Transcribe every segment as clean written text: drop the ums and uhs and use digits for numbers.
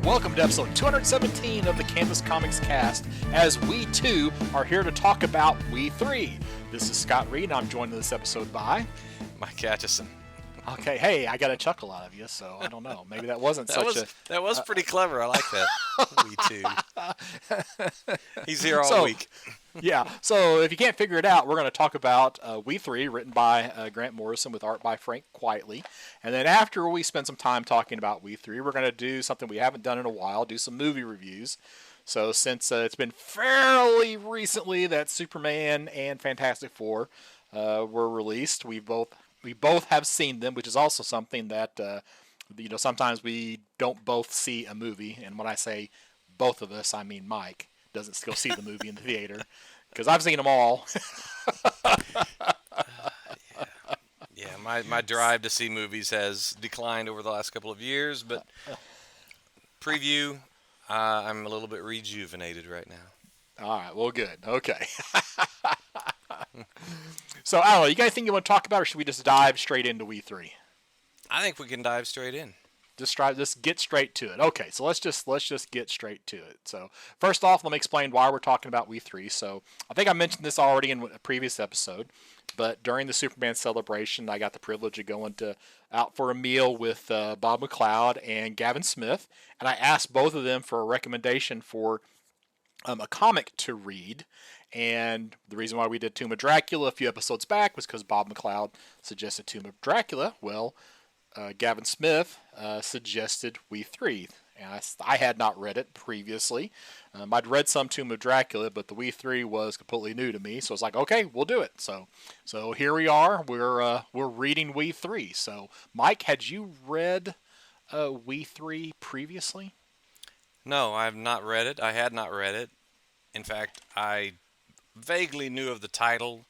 Welcome to episode 217 of the Canvas Comics Cast, as we too are here to talk about We3. This is Scott Reed, and I'm joined in this episode by Mike Atchison. Okay, hey, I got a chuckle out of you, so I don't know. Maybe that wasn't That was pretty clever. I like that. We2. He's here all week. Yeah, so if you can't figure it out, we're going to talk about We3, written by Grant Morrison with art by Frank Quitely. And then after we spend some time talking about We3, we're going to do something we haven't done in a while, do some movie reviews. So since it's been fairly recently that Superman and Fantastic Four were released, we both have seen them, which is also something that sometimes we don't both see a movie. And when I say both of us, I mean Mike doesn't still see the movie in the theater, because I've seen them all. Yeah, my drive to see movies has declined over the last couple of years, but preview, I'm a little bit rejuvenated right now. All right, well, good. Okay. So, I don't know, you guys think you want to talk about it, or should we just dive straight into We3? I think we can dive straight in. Just get straight to it. Okay, so let's just get straight to it. So first off, let me explain why we're talking about We3. So I think I mentioned this already in a previous episode, but during the Superman celebration, I got the privilege of going out for a meal with Bob McLeod and Gavin Smith, and I asked both of them for a recommendation for a comic to read. And the reason why we did Tomb of Dracula a few episodes back was because Bob McLeod suggested Tomb of Dracula. Well, Gavin Smith suggested We3. And I had not read it previously. I'd read some Tomb of Dracula, but the We3 was completely new to me. So I was like, okay, we'll do it. So here we are. We're reading We3. So Mike, had you read We3 previously? No, I have not read it. I had not read it. In fact, I vaguely knew of the title.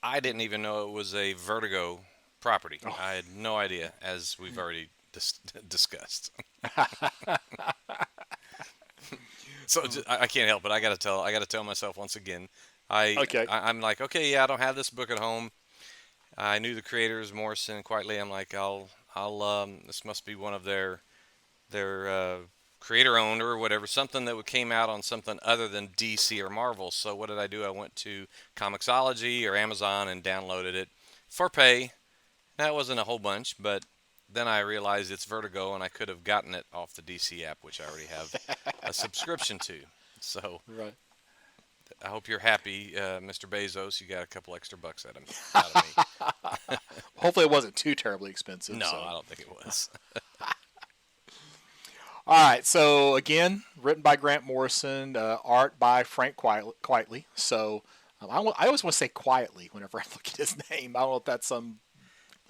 I didn't even know it was a Vertigo property. Oh. I had no idea, as we've already discussed. So I can't help it. I got to tell myself once again. I'm like, okay, yeah, I don't have this book at home. I knew the creators, Morrison and Quitely. I'm like, this must be one of their creator-owned or whatever, something that came out on something other than DC or Marvel. So what did I do? I went to Comixology or Amazon and downloaded it for pay. That wasn't a whole bunch, but then I realized it's Vertigo, and I could have gotten it off the DC app, which I already have a subscription to. So right. I hope you're happy, Mr. Bezos. You got a couple extra bucks out of me. Hopefully it wasn't too terribly expensive. No, so. I don't think it was. All right, so again, written by Grant Morrison, art by Frank Quitely. So I always want to say quietly whenever I look at his name. I don't know if that's some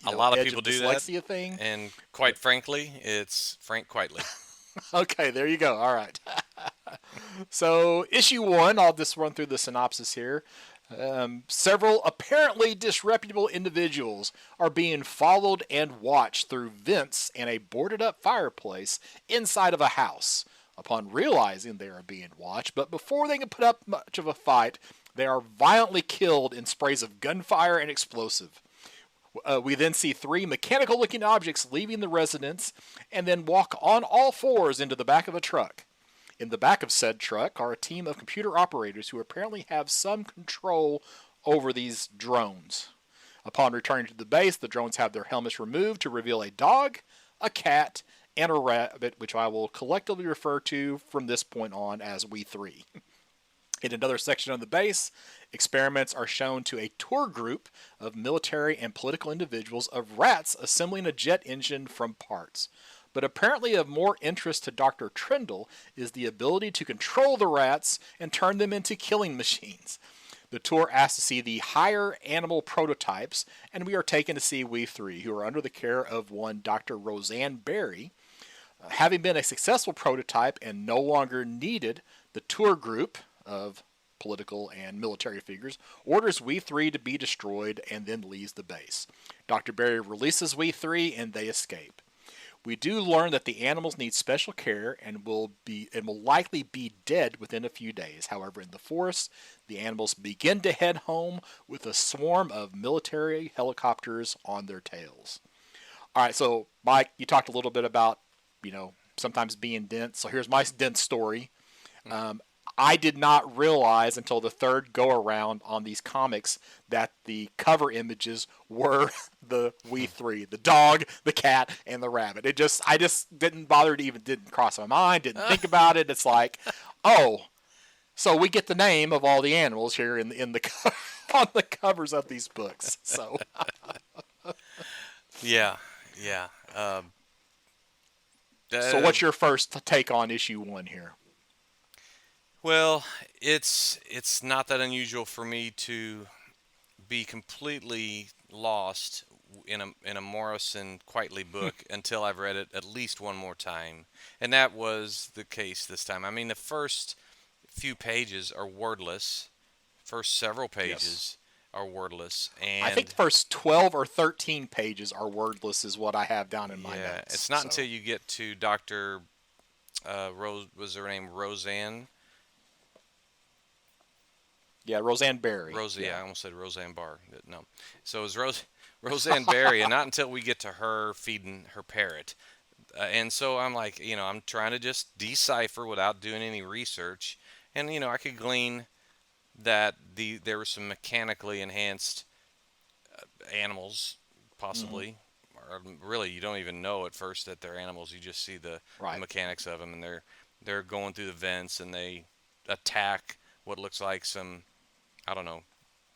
a lot of people do that thing. And quite frankly, it's Frank Quitely. Okay, there you go. All right. So issue 1, I'll just run through the synopsis here. Several apparently disreputable individuals are being followed and watched through vents in a boarded-up fireplace inside of a house. Upon realizing they are being watched, but before they can put up much of a fight, they are violently killed in sprays of gunfire and explosive. We then see 3 mechanical-looking objects leaving the residence and then walk on all fours into the back of a truck. In the back of said truck are a team of computer operators who apparently have some control over these drones. Upon returning to the base, the drones have their helmets removed to reveal a dog, a cat, and a rabbit, which I will collectively refer to from this point on as We3. In another section of the base, experiments are shown to a tour group of military and political individuals of rats assembling a jet engine from parts. But apparently of more interest to Dr. Trindle is the ability to control the rats and turn them into killing machines. The tour asks to see the higher animal prototypes, and we are taken to see We3, who are under the care of one Dr. Roseanne Barry. Having been a successful prototype and no longer needed, the tour group of political, and military figures, orders We3 to be destroyed, and then leaves the base. Dr. Barry releases We3, and they escape. We do learn that the animals need special care and will likely be dead within a few days. However, in the forest, the animals begin to head home with a swarm of military helicopters on their tails. All right, so Mike, you talked a little bit about, sometimes being dense. So here's my dense story. I did not realize until the third go around on these comics that the cover images were the We3, the dog, the cat, and the rabbit. I just didn't bother to didn't cross my mind, didn't think about it. It's like, oh, so we get the name of all the animals here in the on the covers of these books. So Yeah. so what's your first take on issue 1 here? Well, it's not that unusual for me to be completely lost in a Morrison Quitely book until I've read it at least one more time, and that was the case this time. I mean, the first few pages are wordless. First several pages are wordless, and I think the first 12 or 13 pages are wordless, is what I have down in my notes. It's not until you get to Dr. Rose, was her name Roseanne? Yeah, Roseanne Barry. I almost said Roseanne Barr. No. So it was Roseanne Barry, and not until we get to her feeding her parrot. And so I'm like, I'm trying to just decipher without doing any research. And, I could glean that there were some mechanically enhanced animals, possibly. Or really, you don't even know at first that they're animals. You just see the mechanics of them, and they're going through the vents, and they attack what looks like some, I don't know,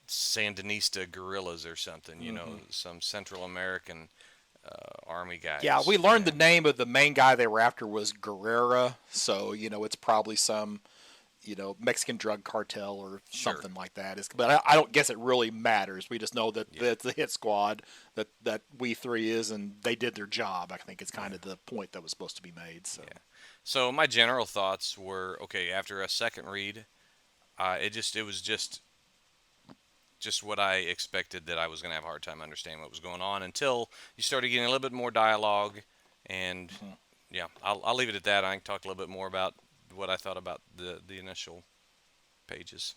Sandinista guerrillas or something, some Central American army guys. Yeah, we learned the name of the main guy they were after was Guerrera, so, it's probably some, Mexican drug cartel or something like that. But I don't guess it really matters. We just know that it's the hit squad that We3 is, and they did their job. I think it's kind of the point that was supposed to be made. So. Yeah. So my general thoughts were, okay, after a second read, it was just what I expected, that I was going to have a hard time understanding what was going on until you started getting a little bit more dialogue, and I'll leave it at that. I can talk a little bit more about what I thought about the initial pages.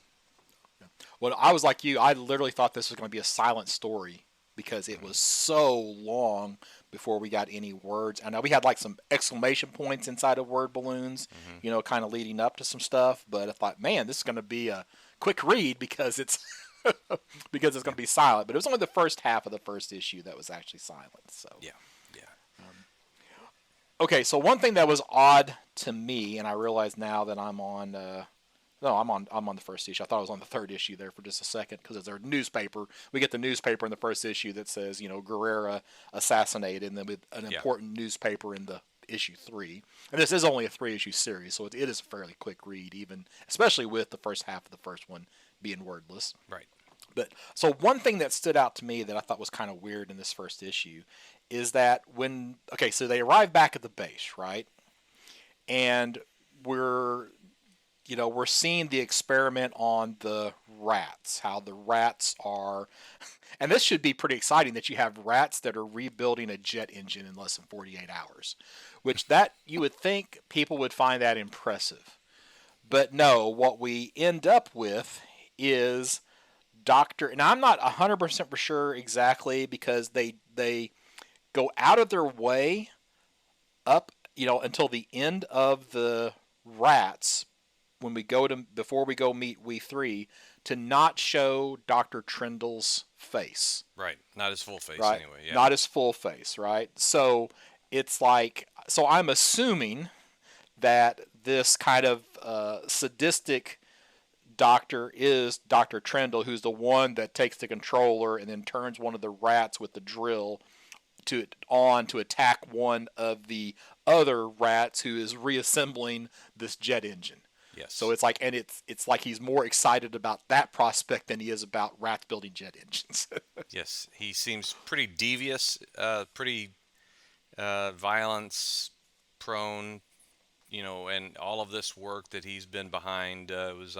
Well, I was like you. I literally thought this was going to be a silent story because it was so long before we got any words. I know we had like some exclamation points inside of word balloons, kind of leading up to some stuff. But I thought, man, this is going to be a quick read because it's because it's going to be silent. But it was only the first half of the first issue that was actually silent. So yeah. Okay, so one thing that was odd to me, and I realize now that I'm on. I'm on the first issue. I thought I was on the third issue there for just a second because it's our newspaper. We get the newspaper in the first issue that says, Guerrera assassinated, and then with an important newspaper in the issue 3. And this is only a 3-issue series, so it is a fairly quick read, especially with the first half of the first one being wordless. Right. But so one thing that stood out to me that I thought was kind of weird in this first issue is that so they arrive back at the base, right? And we're seeing the experiment on the rats, how the rats are, and this should be pretty exciting that you have rats that are rebuilding a jet engine in less than 48 hours, which that you would think people would find that impressive. But no, what we end up with is and I'm not 100% for sure exactly because they go out of their way up, until the end of the rats before we go meet We3 to not show Dr. Trindle's face. Right. Not his full face anyway. Yeah. Not his full face, right? So it's like, I'm assuming that this kind of sadistic doctor is Dr. Trindle, who's the one that takes the controller and then turns one of the rats with the drill to attack one of the other rats who is reassembling this jet engine. Yes. So it's like, and it's like he's more excited about that prospect than he is about rats building jet engines. Yes, he seems pretty devious, pretty violence prone, and all of this work that he's been behind was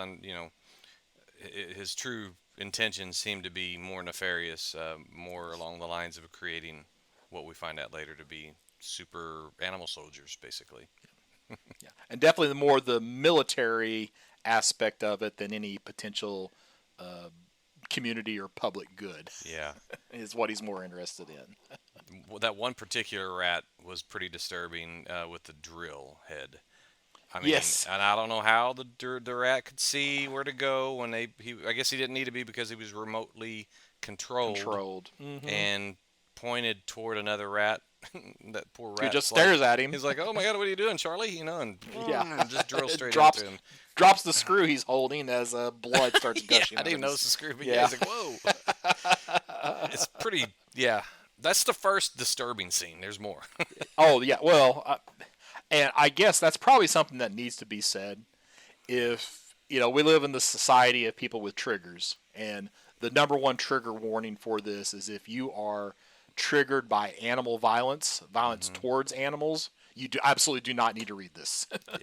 his true intentions seem to be more nefarious, more along the lines of creating what we find out later to be super animal soldiers, basically. Yeah, and definitely more the military aspect of it than any potential uh, community or public good Yeah. is what he's more interested in. That one particular rat was pretty disturbing with the drill head. I mean, Yes, and I don't know how the rat could see where to go when I guess he didn't need to be because he was remotely controlled controlled. Mm-hmm. and pointed toward another rat. That poor Who just rat's like, stares at him. he's like, "Oh my God, what are you doing, Charlie?" And Yeah, just drill it straight drops into him. drops the screw he's holding as blood starts Yeah, gushing I out didn't of even notice his. the screw, but yeah, Yeah. he's like, "Whoa!" It's pretty. Yeah, that's the first disturbing scene. There's more. Oh yeah. Well, and I guess that's probably something that needs to be said. If we live in the society of people with triggers, and the number one trigger warning for this is if you are triggered by animal violence Hmm. towards animals, you absolutely do not need to read this. Yeah,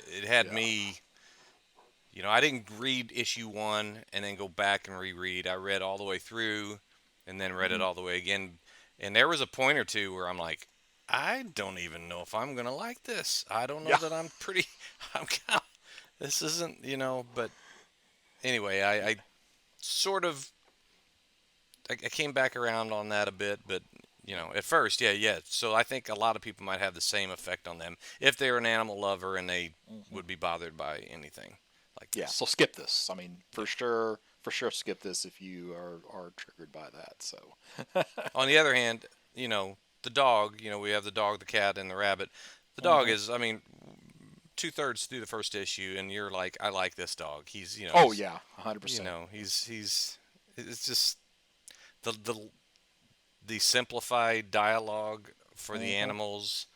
it had Yeah. me. I didn't read issue one and then go back and reread. I read all the way through and then read it Mhm. all the way again. And there was a point or two where I'm like, I don't even know if I'm gonna like this. I don't know Yeah. that I'm pretty. I'm kind of. This isn't, But anyway, I sort of. I came back around on that a bit, but at first, yeah. So I think a lot of people might have the same effect on them if they're an animal lover and they Mhm. would be bothered by anything like Yeah. this. So skip this. I mean, Yeah. for sure, skip this if you are triggered by that. So. On the other hand, the dog, we have the dog, the cat, and the rabbit. The dog Mhm. is, I mean, 2/3 through the first issue, and you're like, I like this dog. Oh yeah, 100%. It's just the simplified dialogue for the Mhm. animals.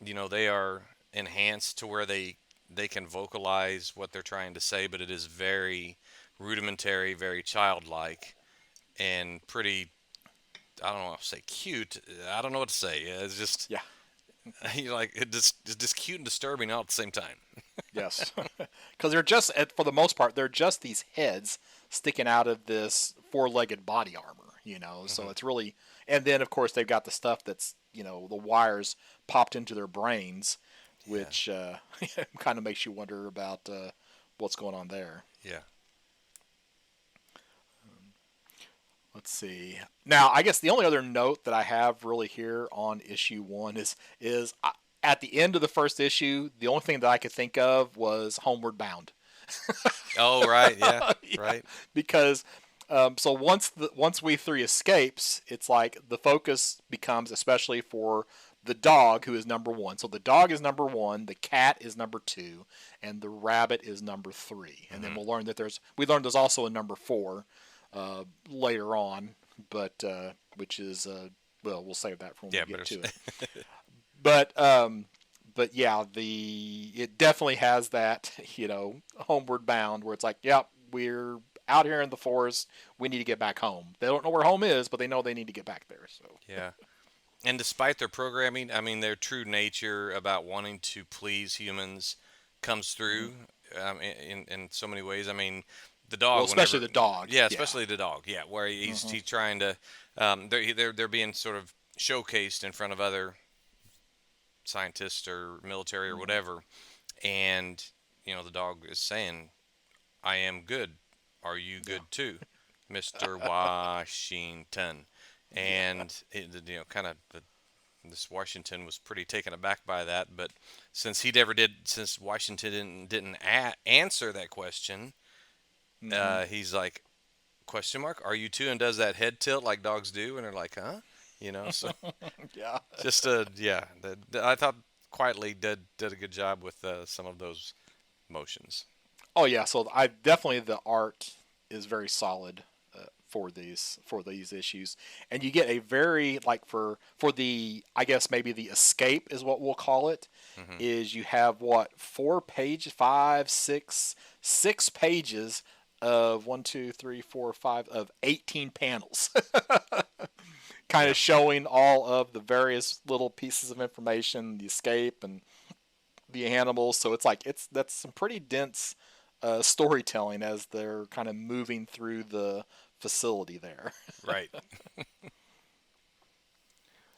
They are enhanced to where they can vocalize what they're trying to say, but it is very rudimentary, very childlike, and pretty. I don't know how to say cute. I don't know what to say. It's just Yeah. it's just cute and disturbing all at the same time. Yes, because they're just for the most part they're just these heads sticking out of this four-legged body armor. So Hmm. it's really, and then of course they've got the stuff that's the wires popped into their brains, Yeah, which kind of makes you wonder about what's going on there. yeah. Let's see. Now, I guess the only other note that I have really here on issue one is at the end of the first issue, the only thing that I could think of was Homeward Bound. Oh, right. Yeah, Yeah, right. because so once We3 escapes, it's like the focus becomes especially for the dog who is number one. So the dog is number one, the cat is number two, and the rabbit is number three. And then Hmm. we'll learn that there's also a number four later on, but which is well, we'll save that for when Yeah, we get better. to it. But yeah, it definitely has that homeward bound where it's like, yep, we're out here in the forest. We need to get back home. They don't know where home is, but they know they need to get back there. So Yeah. And despite their programming, I mean, their true nature about wanting to please humans comes mhm. through in so many ways. I mean, the Well, dog, especially whenever, the dog. yeah, Yeah. especially the dog, yeah, where Hmm. he's trying to, they're being sort of showcased in front of other scientists or military or Hmm. whatever, and the dog is saying, "I am good. Are you Yeah. good too, Mister Washington?" Yeah. And kind of this Washington was pretty taken aback by that, but since Washington didn't answer that question, Hmm. he's like, question mark, are you too? And does that head tilt like dogs do, and they're like, huh? So Yeah. just yeah, I thought quietly did a good job with some of those motions. Oh yeah. So I definitely the art is very solid for these issues, and you get a very like for the I guess maybe the escape is what we'll call it. Hmm. Is you have what 4 pages, five, six pages of 1, 2, 3, 4, 5 of 18 panels, kind Yeah, of showing all of the various little pieces of information, the escape and the animals. So it's like that's some pretty dense storytelling as they're kind of moving through the facility there. Right.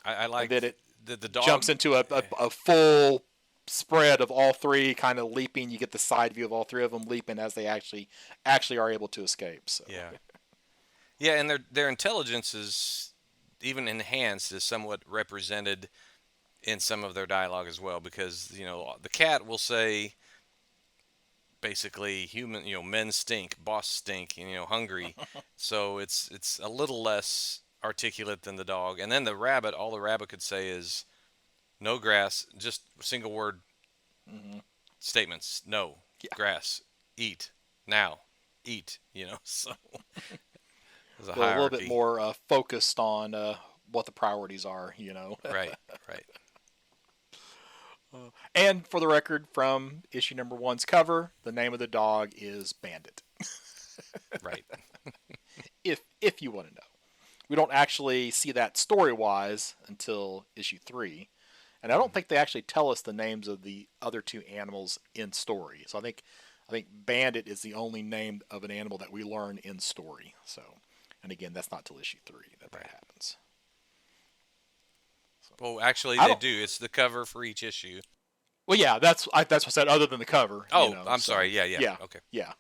I And like then it the dog jumps into a full spread of all three kind of leaping. You get the side view of all three of them leaping as they actually are able to escape. So Yeah. Yeah, and their intelligence is even enhanced, is somewhat represented in some of their dialogue as well, because the cat will say basically men stink, boss stink, hungry. So it's a little less articulate than the dog. And then the rabbit, all the rabbit could say is no grass, just single word hmm statements. No yeah, grass, eat now, eat. So there's a a little bit hierarchy. more focused on what the priorities are. Right, right, And for the record, from issue number one's cover, the name of the dog is Bandit. right. If you want to know, we don't actually see that story wise until issue 3, and I don't think they actually tell us the names of the other two animals in story. So I think Bandit is the only name of an animal that we learn in story. So, and again, that's not till issue 3 that Right. happens. Well, actually, I they don't. do. It's the cover for each issue. Well, yeah, that's what I said. Other than the cover, Oh, I'm So sorry. Yeah, yeah. yeah, Okay. yeah.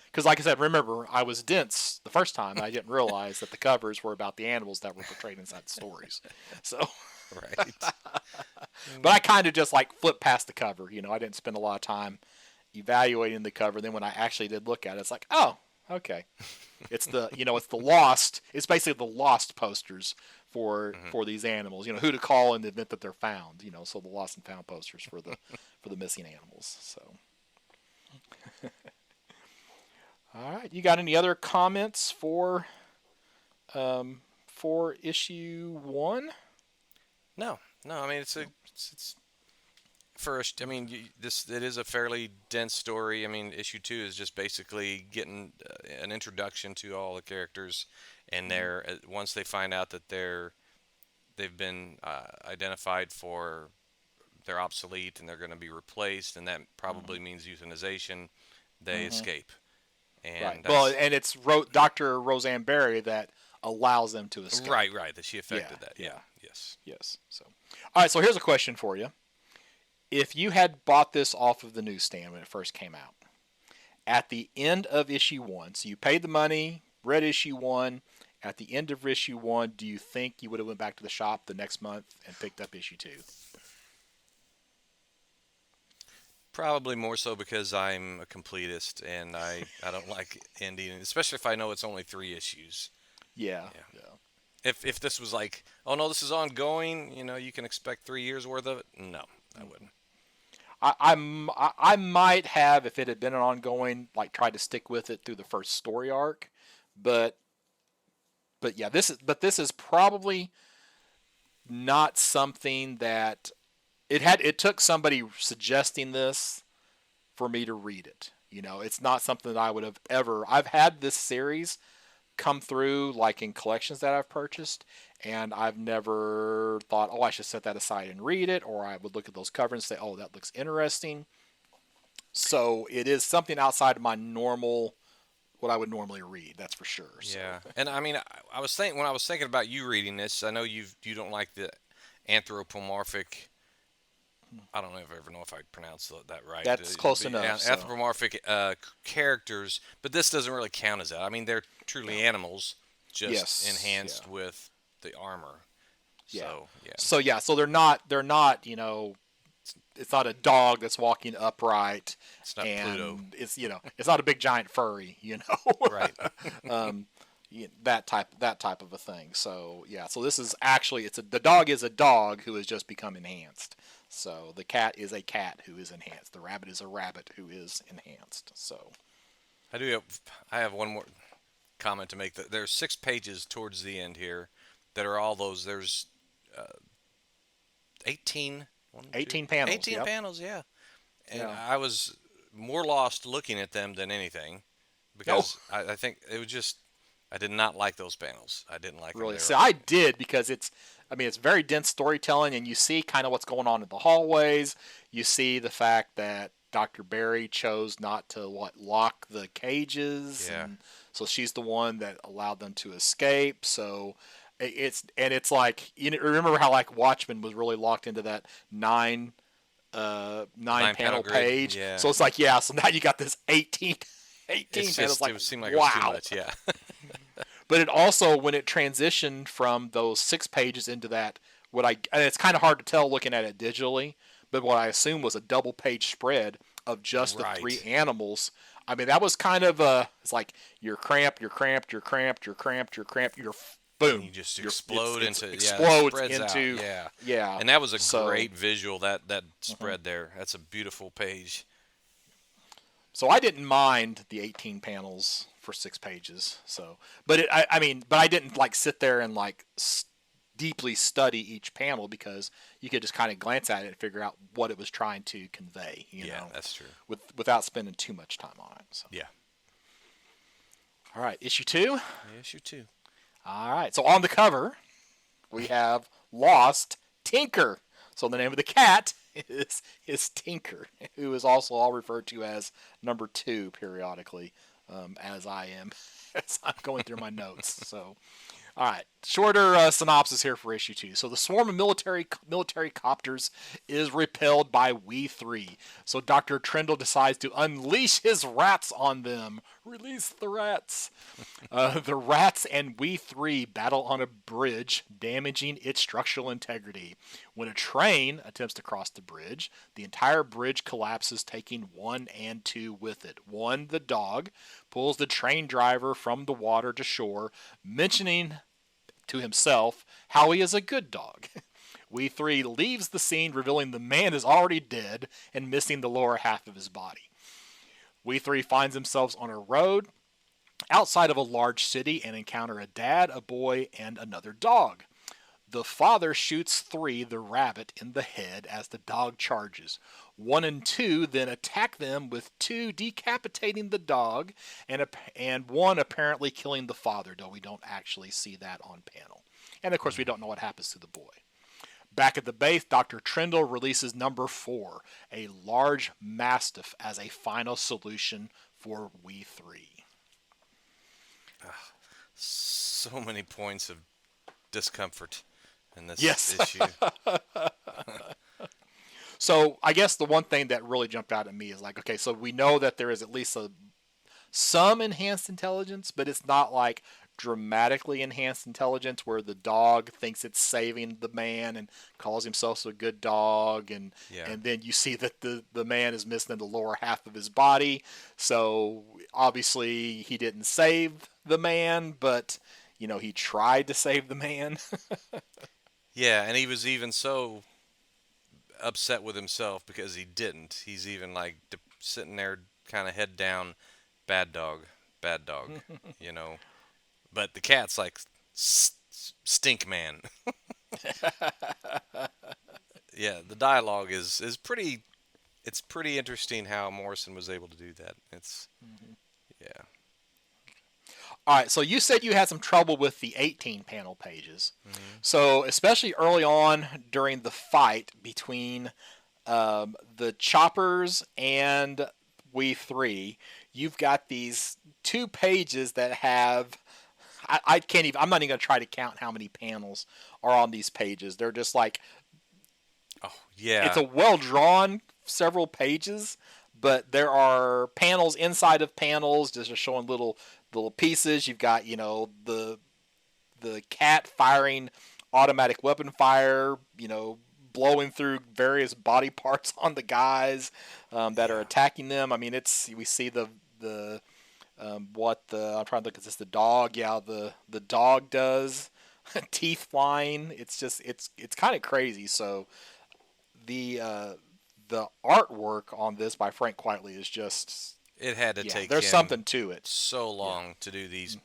Because, like I said, remember, I was dense the first time. I didn't realize that the covers were about the animals that were portrayed inside the stories. So, Right. but I kind of just like flipped past the cover. I didn't spend a lot of time evaluating the cover. Then when I actually did look at it, it's like, oh, okay. It's it's the lost. It's basically the lost posters for these animals. Who to call in the event that they're found. So the lost and found posters for the missing animals. So. All right. You got any other comments for issue 1? No, no. I mean, it's first. I mean, it is a fairly dense story. I mean, issue 2 is just basically getting an introduction to all the characters, and once they find out that they've been identified for they're obsolete and they're going to be replaced, and that probably means euthanization. They escape, and Right. Well, that's and it's Dr. Roseanne Barry that allows them to escape. right. That she affected that. Yeah. Yes. Yes. So, all right. So here's a question for you. If you had bought this off of the newsstand when it first came out, at the end of issue 1, so you paid the money, read issue 1. At the end of issue 1, do you think you would have went back to the shop the next month and picked up issue 2? Probably more so because I'm a completist and I don't like ending, especially if I know it's only 3 issues. Yeah. Yeah. Yeah. If this was like, oh no, this is ongoing, you can expect 3 years worth of it. No, I wouldn't. I might have, if it had been an ongoing, like tried to stick with it through the first story arc, but yeah, this is probably not something that it took somebody suggesting this for me to read it. It's not something that I would have ever. I've had this series come through like in collections that I've purchased, and I've never thought, oh, I should set that aside and read it, or I would look at those covers and say, oh, that looks interesting. So it is something outside of my normal, what I would normally read. That's for sure. So. Yeah, and I mean, I was when I was thinking about you reading this, I know you don't like the anthropomorphic. I don't ever know if I pronounced that right. That's close enough. So. Anthropomorphic characters, but this doesn't really count as that. I mean, they're truly animals, just enhanced with the armor. Yeah. So, yeah. So they're not. It's not a dog that's walking upright. It's not and Pluto. It's not a big giant furry. Right. That type of a thing. So yeah. So this is actually the dog is a dog who has just become enhanced. So the cat is a cat who is enhanced. The rabbit is a rabbit who is enhanced. So I have one more comment to make. There's 6 pages towards the end here that are all those. There's 18. 18 panels. 18 panels, yeah. And Yeah. I was more lost looking at them than anything because I think it was just I did not like those panels. I didn't like Really? them. See, I did because it's very dense storytelling, and you see kind of what's going on in the hallways. You see the fact that Dr. Barry chose not to lock the cages, Yeah. and so she's the one that allowed them to escape. So it's like, remember how like Watchmen was really locked into that nine Nine-panel panel grid. page. Yeah. So it's like, yeah, so now you got this 18 It's panels. just, Like, it seemed like it was too wow. much. Yeah. But it also, when it transitioned from those 6 pages into that, and it's kind of hard to tell looking at it digitally, but what I assume was a double page spread of just the Right. 3 animals. I mean, that was kind of it's like you're cramped, you're cramped, you're cramped, you're cramped, you're cramped, you're boom. And you just You're, explode it's into, explodes spreads out. into, Yeah. yeah. And that was a So, great visual, that spread there. That's a beautiful page. so I didn't mind the 18 panels for 6 pages. So, but I mean, but I didn't like sit there and like deeply study each panel, because you could just kind of glance at it and figure out what it was trying to convey. You Yeah, know, that's true. without spending too much time on it. So. Yeah. All right, issue 2. Issue 2. All right, so on the cover we have Lost Tinker. So the name of the cat is Tinker, who is also all referred to as number 2 periodically, as I am as I'm going through my notes. So, all right, shorter synopsis here for issue 2. So the swarm of military copters is repelled by We3. So Dr. Trindle decides to unleash his rats on them. Release the rats. The rats and We3 battle on a bridge, damaging its structural integrity. When a train attempts to cross the bridge, the entire bridge collapses, taking 1 and 2 with it. 1, the dog, pulls the train driver from the water to shore, mentioning to himself how he is a good dog. We3 leaves the scene, revealing the man is already dead and missing the lower half of his body. We3 finds themselves on a road outside of a large city and encounter a dad, a boy, and another dog. The father shoots 3, the rabbit, in the head as the dog charges. 1 and 2 then attack them, with 2 decapitating the dog and 1 apparently killing the father, though we don't actually see that on panel. And of course we don't know what happens to the boy. Back at the base, Dr. Trindle releases number 4, a large mastiff, as a final solution for We3. So many points of discomfort in this Yes. issue. So I guess the one thing that really jumped out at me is like, okay, so we know that there is at least some enhanced intelligence, but it's not like dramatically enhanced intelligence where the dog thinks it's saving the man and calls himself a good dog, and then you see that the man is missing the lower half of his body. So obviously he didn't save the man, but he tried to save the man. Yeah, and he was even so upset with himself because he didn't. He's even like sitting there kind of head down, bad dog, you know. But the cat's like stink man. Yeah, the dialogue is pretty. It's pretty interesting how Morrison was able to do that. It's yeah. All right, so you said you had some trouble with the 18 panel pages. So especially early on during the fight between the choppers and We3, you've got these 2 pages that have, I can't even, I'm not even going to try to count how many panels are on these pages. They're just like, oh yeah, it's a well-drawn several pages, but there are panels inside of panels just showing little pieces. You've got, the cat firing automatic weapon fire, blowing through various body parts on the guys that are attacking them. I mean, we see I'm trying to look at this, the dog. Yeah, the dog does teeth flying. It's just, it's kind of crazy. So the artwork on this by Frank Quitely is just, it had to take there's him something to it. so long to do these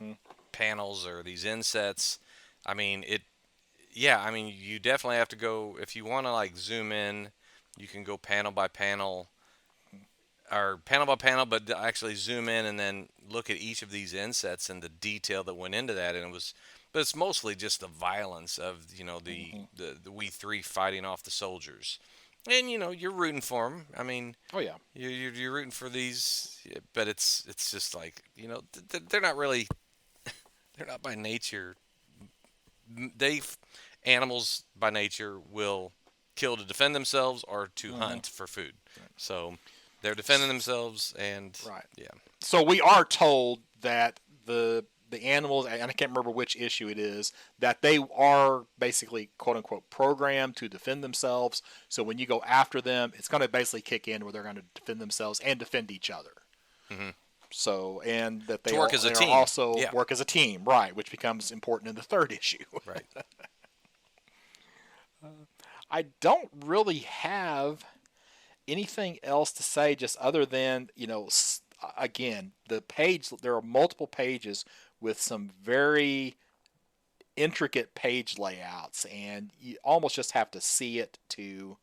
panels or these insets. I mean, you definitely have to go, if you want to like zoom in, you can go panel by panel or panel by panel, but actually zoom in and then look at each of these insets and the detail that went into that. And but it's mostly just the violence of, the We3 fighting off the soldiers. And you're rooting for them. I mean, Oh yeah. you're rooting for these, but it's just like they're not really they're not by nature. They animals by nature will kill to defend themselves or to Hmm. hunt for food. So they're defending themselves, and Right. yeah, So we are told that the animals, and I can't remember which issue it is, that they are basically quote unquote programmed to defend themselves. So when you go after them, it's going to basically kick in where they're going to defend themselves and defend each other. hmm So and that to work as a they are team. also Yeah, work as a team, right? Which becomes important in the third issue. right. I don't really have anything else to say, just other than again, the page. There are multiple pages with some very intricate page layouts, and you almost just have to see it to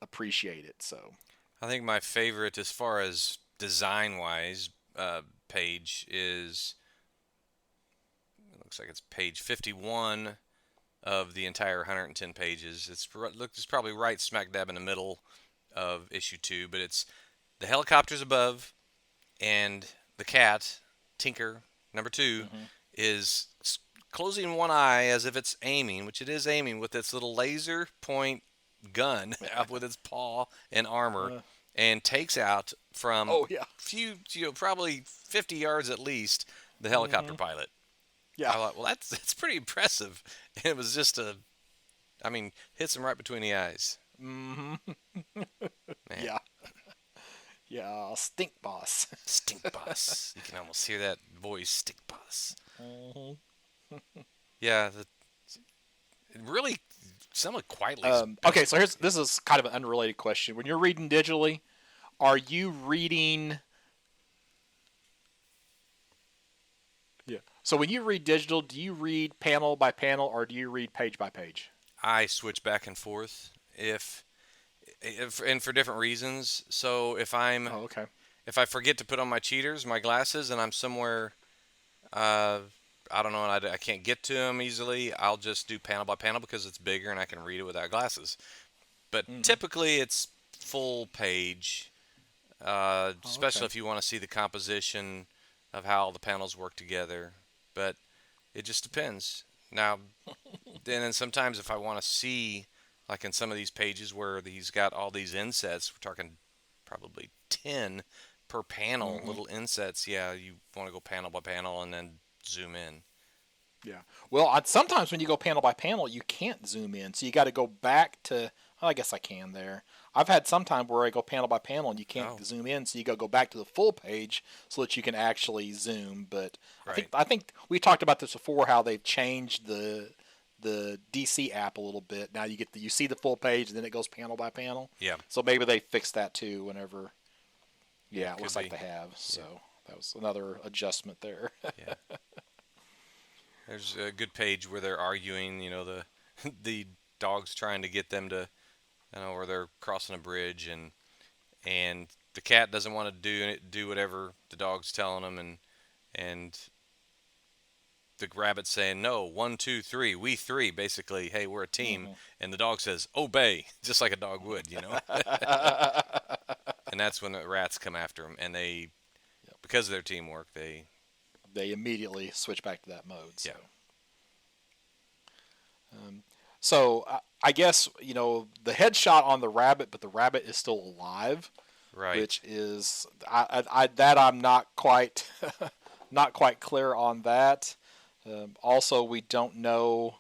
appreciate it. So I think my favorite, as far as design wise, page is, it looks like it's page 51 of the entire 110 pages. It's probably right smack dab in the middle of issue 2, but it's the helicopters above, and the cat, Tinker, number 2, hmm is closing one eye as if it's aiming, which it is aiming with its little laser point gun up with its paw and armor, uh, and takes out from oh yeah, probably 50 yards at least, the helicopter hmm pilot. yeah, I thought, well, that's pretty impressive. It was just I mean, hits him right between the eyes. hmm Man, yeah, yeah, stink boss. stink boss. You can almost hear that voice, stink boss. hmm Yeah, it really sounded quietly Okay, best so work. here's this is kind of an unrelated question. When you're reading digitally, are you reading? Yeah. So when you read digital, do you read panel by panel or do you read page by page? I switch back and forth if and for different reasons. So Oh, okay. if I forget to put on my cheaters, my glasses, and I'm somewhere, uh, I don't know, and I can't get to them easily, I'll just do panel by panel because it's bigger and I can read it without glasses. But hmm typically, it's full page, Oh, okay. especially if you want to see the composition of how the panels work together. But it just depends. Now, then sometimes if I want to see, like in some of these pages where he's got all these insets, we're talking probably 10 per panel, hmm little insets. Yeah, you want to go panel by panel and then zoom in. Yeah. Well, sometimes when you go panel by panel, you can't zoom in, so you got to go back to. Well, I guess I can there. I've had some time where I go panel by panel and you can't Oh, zoom in, so you go back to the full page so that you can actually zoom. But right. I think we talked about this before, how they've changed the DC app a little bit. Now you see the full page and then it goes panel by panel. Yeah, So maybe they fixed that too. Whenever, yeah, yeah, it could looks like be. they have. So Yeah, that was another adjustment there. yeah. There's a good page where they're arguing, the the dogs trying to get them to, where they're crossing a bridge, and the cat doesn't want to do whatever the dog's telling him, and the rabbit's saying no, 1, 2, 3, we three, basically, hey, we're a team, hmm and the dog says obey, just like a dog would. And that's when the rats come after him, and because of their teamwork, They immediately switch back to that mode. yeah, Um, so I guess the headshot on the rabbit, but the rabbit is still alive, right, which is that I'm not quite not quite clear on that. Also, we don't know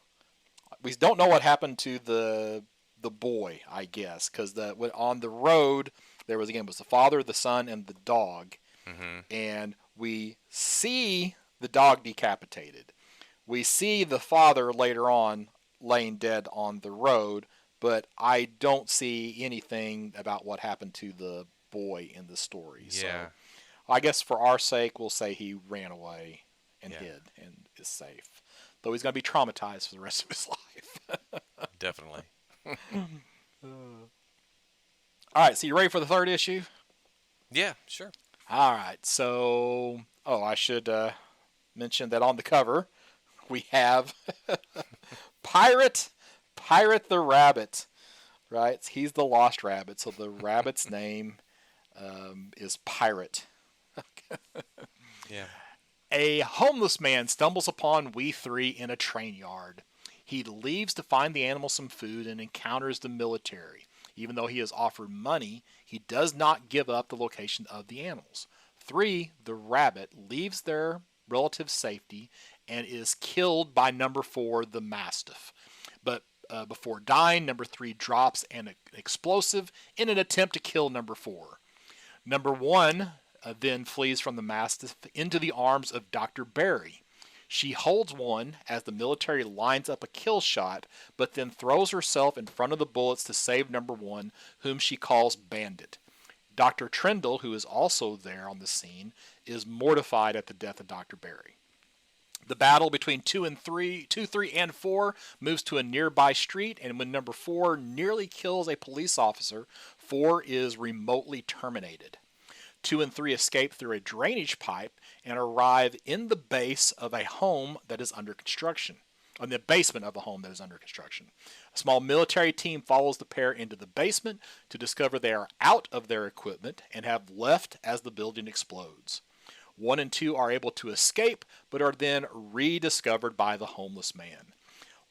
what happened to the boy, I guess, because on the road there was the father, the son, and the dog, mm-hmm, and we see the dog decapitated. We see the father later on laying dead on the road, but I don't see anything about what happened to the boy in the story. So yeah, I guess for our sake, we'll say he ran away and yeah, hid and is safe. Though he's going to be traumatized for the rest of his life. definitely, All right, so you ready for the third issue? yeah, sure, All right, so I should mention that on the cover we have Pirate the Rabbit. right? He's the lost rabbit. So the rabbit's name is Pirate. Yeah. A homeless man stumbles upon We3 in a train yard. He leaves to find the animal some food and encounters the military. Even though he is offered money, he does not give up the location of the animals. 3, the rabbit, leaves their relative safety and is killed by number 4, the mastiff. But before dying, number 3 drops an explosive in an attempt to kill number 4. Number 1 then flees from the mastiff into the arms of Dr. Barry. She holds one as the military lines up a kill shot, but then throws herself in front of the bullets to save number 1, whom she calls Bandit. Dr. Trindle, who is also there on the scene, is mortified at the death of Dr. Barry. The battle between 2, 3, and 4 moves to a nearby street, and when number 4 nearly kills a police officer, 4 is remotely terminated. 2 and 3 escape through a drainage pipe and arrive in the base of a home that is under construction. In the basement of a home that is under construction. A small military team follows the pair into the basement to discover they are out of their equipment and have left as the building explodes. 1 and 2 are able to escape, but are then rediscovered by the homeless man.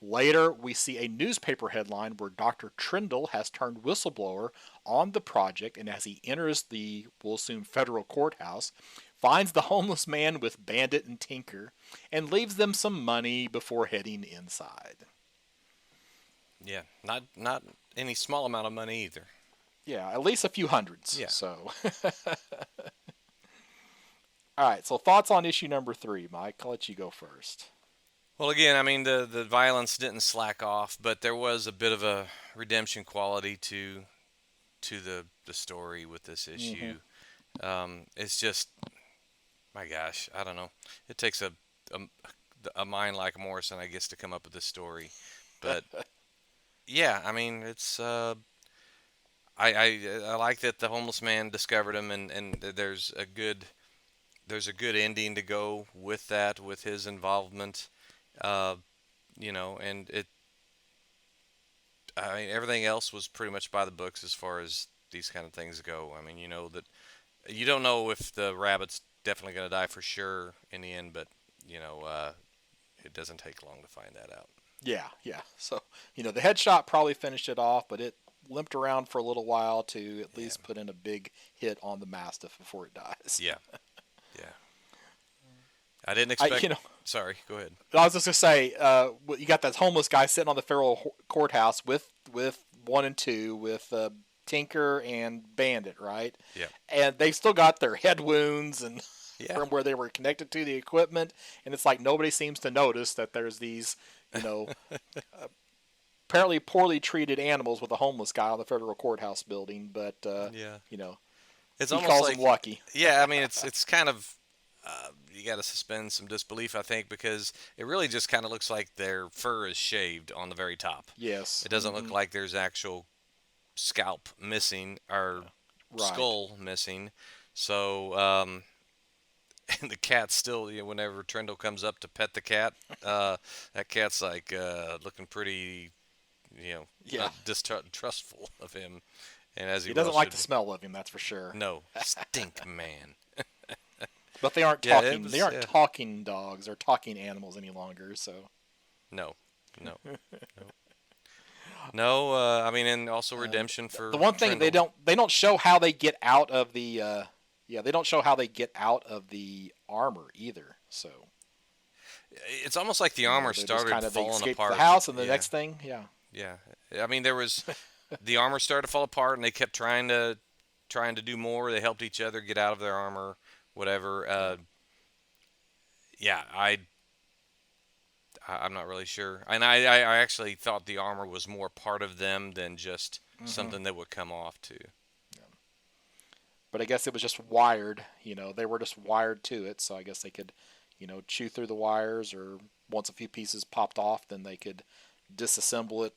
Later, we see a newspaper headline where Dr. Trindle has turned whistleblower on the project, and as he enters the, we'll assume, federal courthouse, finds the homeless man with Bandit and Tinker, and leaves them some money before heading inside. Yeah. Not any small amount of money either. Yeah, at least a few hundreds. Yeah. So, all right. So thoughts on issue number 3, Mike? I'll let you go first. Well, again, I mean, the violence didn't slack off, but there was a bit of a redemption quality to the story with this issue. It's just, my gosh, I don't know. It takes a mind like Morrison, I guess, to come up with this story. But yeah, I mean, it's I like that the homeless man discovered him, and there's a good ending to go with that, with his involvement. And I mean, everything else was pretty much by the books as far as these kind of things go. I mean, that you don't know if the rabbit's definitely going to die for sure in the end, but it doesn't take long to find that out. Yeah. So, the headshot probably finished it off, but it limped around for a little while to at least put in a big hit on the mastiff before it dies. Yeah. I didn't expect. Sorry, go ahead. I was just gonna say, you got that homeless guy sitting on the federal courthouse with 1 and 2 with Tinker and Bandit, right? Yeah. And they still got their head wounds and from where they were connected to the equipment, and it's like nobody seems to notice that there's these, apparently poorly treated animals with a homeless guy on the federal courthouse building. But it's he almost calls like him lucky. Yeah, I mean, it's kind of. You got to suspend some disbelief, I think, because it really just kind of looks like their fur is shaved on the very top. Yes. It doesn't look like there's actual scalp missing or skull missing. So, and the cat still, whenever Trindle comes up to pet the cat, that cat's like looking pretty, distrustful of him. And as he doesn't like the smell of him, that's for sure. No, stink man. But they aren't talking. They aren't talking dogs or talking animals any longer. So, no. I mean, and also redemption for the one thing Trindle. they don't show how they get out of the they don't show how they get out of the armor either. So it's almost like the armor started falling apart. The house and the next thing, yeah. I mean, there was the armor started to fall apart, and they kept trying to do more. They helped each other get out of their armor. Whatever. I'm not really sure. And I actually thought the armor was more part of them than just something that would come off too. Yeah. But I guess it was just wired. They were just wired to it. So I guess they could, chew through the wires, or once a few pieces popped off, then they could disassemble it.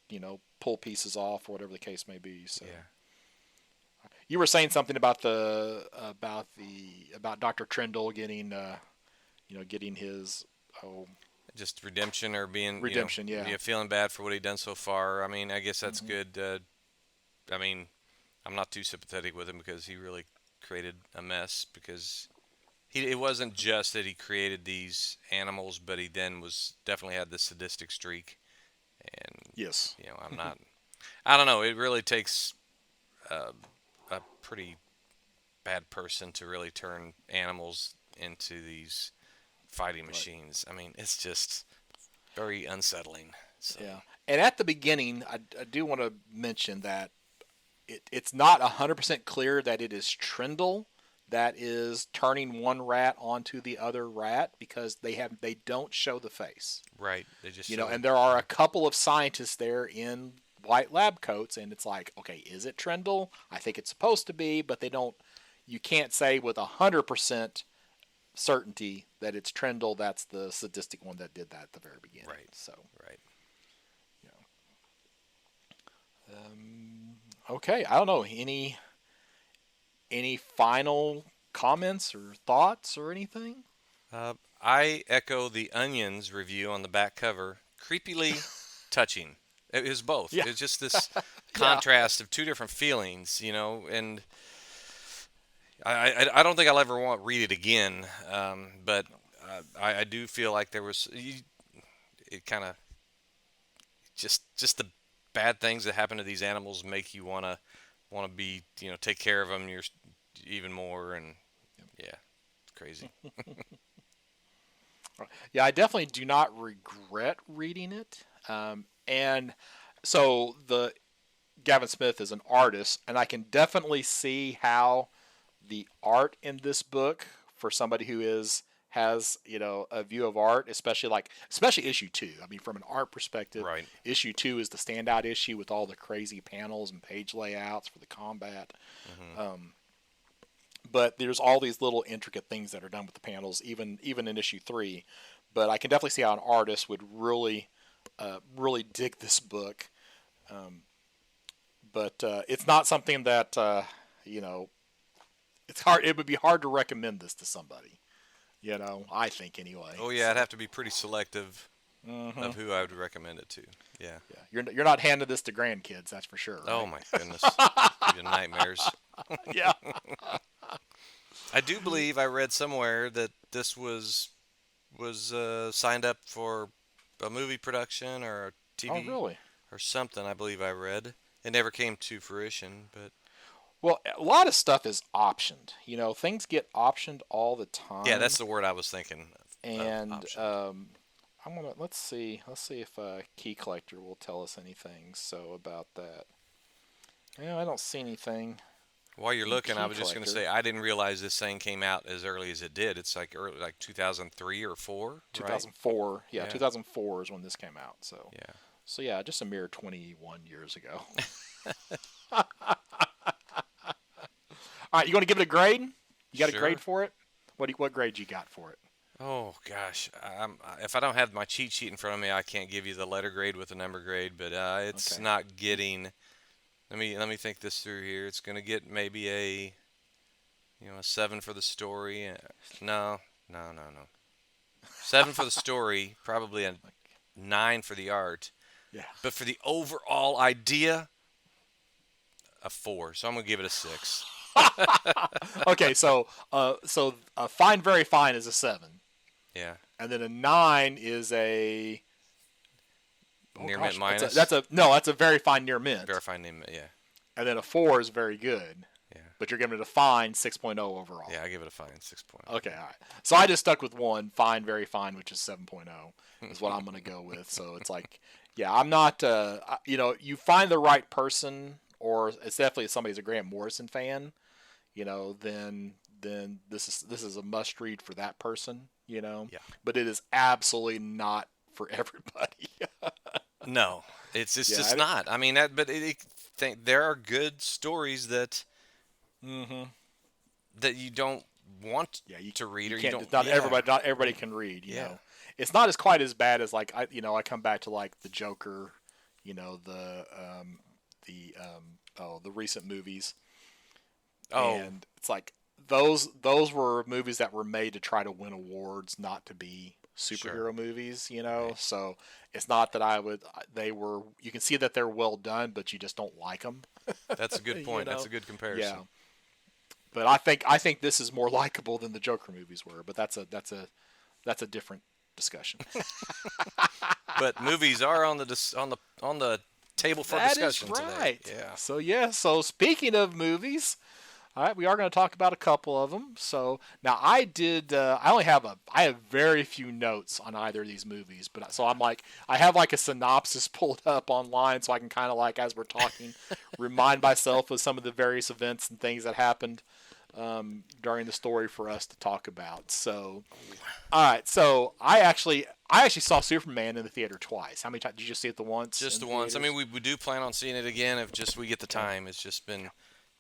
Pull pieces off, or whatever the case may be. So. Yeah. You were saying something about Dr. Trindle getting getting his just redemption or being redemption, feeling bad for what he'd done so far. I mean, I guess that's good. I mean, I'm not too sympathetic with him because he really created a mess. Because it wasn't just that he created these animals, but he then was definitely had this sadistic streak. And Yes. I'm not. I don't know. It really takes uh, a pretty bad person to really turn animals into these fighting Right. machines. I mean, it's just very unsettling. So Yeah. And at the beginning, I do want to mention that it's not 100% clear that it is Trindle that is turning one rat onto the other rat because they don't show the face. right, they just You know, show. and there are a couple of scientists there in white lab coats, and it's like, okay, is it Trindle? I think it's supposed to be, but they don't. You can't say with 100% certainty that it's Trindle. That's the sadistic one that did that at the very beginning. Right, So, right. you know. Okay, I don't know any final comments or thoughts or anything. I echo the Onion's review on the back cover. Creepily touching. It was both. Yeah. It's just this Yeah. contrast of two different feelings, and I don't think I'll ever want to read it again. But I do feel like there was it kind of just the bad things that happen to these animals make you want to be take care of them. You're even more, and yeah, it's crazy. Yeah, I definitely do not regret reading it. And so the Gavin Smith is an artist, and I can definitely see how the art in this book for somebody who has a view of art, especially issue 2. I mean, from an art perspective, Right. issue 2 is the standout issue with all the crazy panels and page layouts for the combat. But there's all these little intricate things that are done with the panels, even in issue 3. But I can definitely see how an artist would really dig this book. But it's not something that it's hard. It would be hard to recommend this to somebody. I think anyway. Oh yeah, I'd have to be pretty selective Mm-hmm. of who I would recommend it to. Yeah. Yeah, you're not handing this to grandkids, that's for sure. Right? Oh my goodness, even nightmares. Yeah. I do believe I read somewhere that this was signed up for a movie production or a Oh, TV really? or something. I believe I read. It never came to fruition, but Well, a lot of stuff is optioned. Things get optioned all the time. yeah, that's the word I was thinking of And option. let's see if Key Collector will tell us anything about that. Yeah, I don't see anything. While you're looking, Key I was just going to Collector. say I didn't realize this thing came out as early as it did. It's like early, like 2003 or 4, right? 2004. Yeah, Yeah. 2004 is when this came out. So Yeah. so yeah, just a mere 21 years ago. All right, you want to give it a grade? You got a Sure. grade for it? What grade you got for it? Oh gosh, if I don't have my cheat sheet in front of me, I can't give you the letter grade with the number grade. But it's Okay. not getting. Let me think this through here. It's gonna get maybe a 7 for the story. No, no, no, no. 7 for the story, probably a 9 for the art. Yeah. But for the overall idea, a 4. So I'm gonna give it a 6. Okay, so fine, very fine is a 7, Yeah, and then a 9 is a near mint minus. That's a very fine near mint, Verify name. Yeah, and then a 4 is very good. yeah, But you're giving it a fine 6.0 overall. yeah. I give it a fine 6.0. Okay, all right. So I just stuck with one fine, very fine, which is 7.0 is what I'm going to go with. So it's like, yeah, I'm not. You find the right person, or it's definitely somebody's a Grant Morrison fan. Then this is a must read for that person. Yeah. But it is absolutely not for everybody. No, it's Yeah, just not. I mean, there are good stories that Mm-hmm. that you don't want Yeah, you to read, or you can't. don't. Not Yeah. everybody can read. Yeah. It's not as quite as bad as like I come back to like the Joker, the recent movies, Oh, and it's like those were movies that were made to try to win awards, not to be superhero movies, Right. So it's not that you can see that they're well done, but you just don't like them, That's a good you point. That's know? a good Yeah. comparison. But I think this is more likable than the Joker movies were, but that's a different discussion. But movies are on the on the table for That is discussion today. right. Yeah. So yeah, so speaking of movies, all right, we are going to talk about a couple of them. So now I did. I have very few notes on either of these movies, but so I have like a synopsis pulled up online, so I can kind of like as we're talking, remind myself of some of the various events and things that happened during the story for us to talk about. So, all right, so I actually saw Superman in the theater twice. How many times did you just see it? The once? Just in the once. I theaters? mean, we do plan on seeing it again if just we get the time. It's just been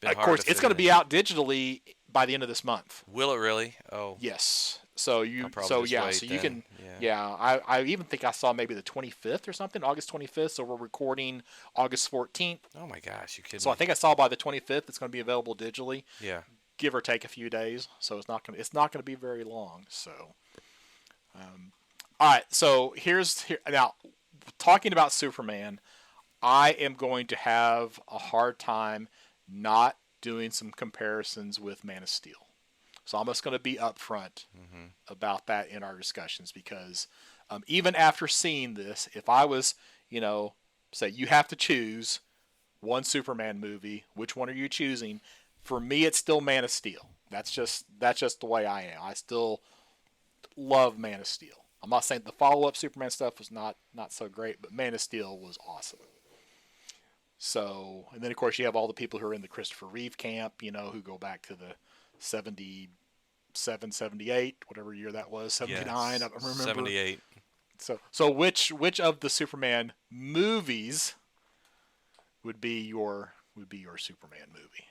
Of hard course, to it's fit going to it in. be out digitally by the end of this month. Will it really? Oh, Yes. So I'll probably just wait so you then. can, Yeah. yeah. I even think I saw maybe the 25th or something, August 25th. So we're recording August 14th. Oh my gosh, you kidding So I me? think I saw by the 25th it's going to be available digitally, Yeah. give or take a few days. So it's not going to be very long. So, all right. So now talking about Superman, I am going to have a hard time not doing some comparisons with Man of Steel. So I'm just going to be upfront about that in our discussions because even after seeing this, if I was, say you have to choose one Superman movie, which one are you choosing? For me, it's still Man of Steel. That's just the way I am. I still love Man of Steel. I'm not saying the follow-up Superman stuff was not so great, but Man of Steel was awesome. So, and then of course you have all the people who are in the Christopher Reeve camp, who go back to the 77, 78, whatever year that was, 79, I Yes. don't remember. 78. So which of the Superman movies would be your Superman movie?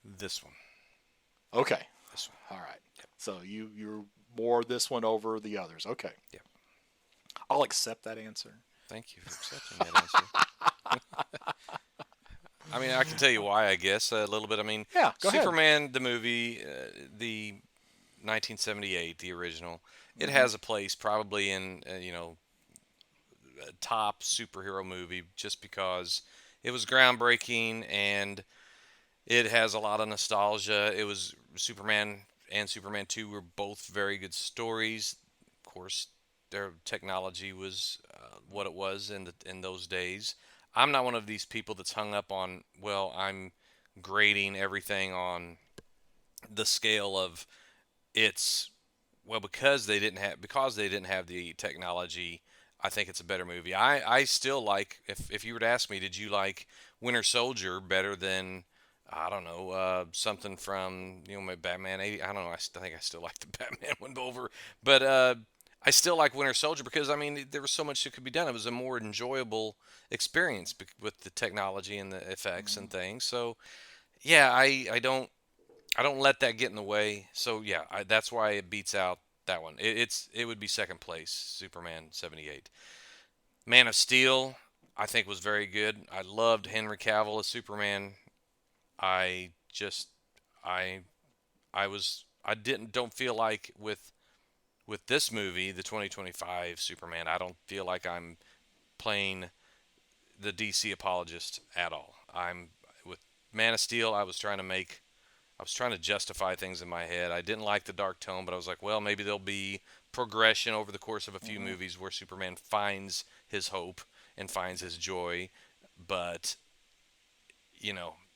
This one. Okay. This one. All right. So you're more this one over the others. Okay. Yeah. I'll accept that answer. Thank you for accepting that answer. I mean, I can tell you why, I guess, a little bit. I mean, Yeah, go ahead. Superman, the movie, the 1978, the original, it Mm-hmm. has a place probably in, a top superhero movie just because it was groundbreaking and it has a lot of nostalgia. It was Superman and Superman 2 were both very good stories. Of course, their technology was what it was in those days. I'm not one of these people that's hung up on, well, I'm grading everything on the scale of it's well because they didn't have the technology. I think it's a better movie. I still like if you were to ask me, did you like Winter Soldier better than I don't know something from my Batman 80? I don't know. I think I still like the Batman one over, but I still like Winter Soldier because I mean there was so much that could be done. It was a more enjoyable experience with the technology and the effects and things. So yeah, I don't let that get in the way. So yeah, that's why it beats out that one. It would be second place, Superman 78. Man of Steel, I think was very good. I loved Henry Cavill as Superman. I just I I don't feel like with this movie, the 2025 Superman, I don't feel like I'm playing the DC apologist at all. I'm with Man of Steel. I was trying to justify things in my head. I didn't like the dark tone, but I was like, well, maybe there'll be progression over the course of a few Mm-hmm. movies where Superman finds his hope and finds his joy. But,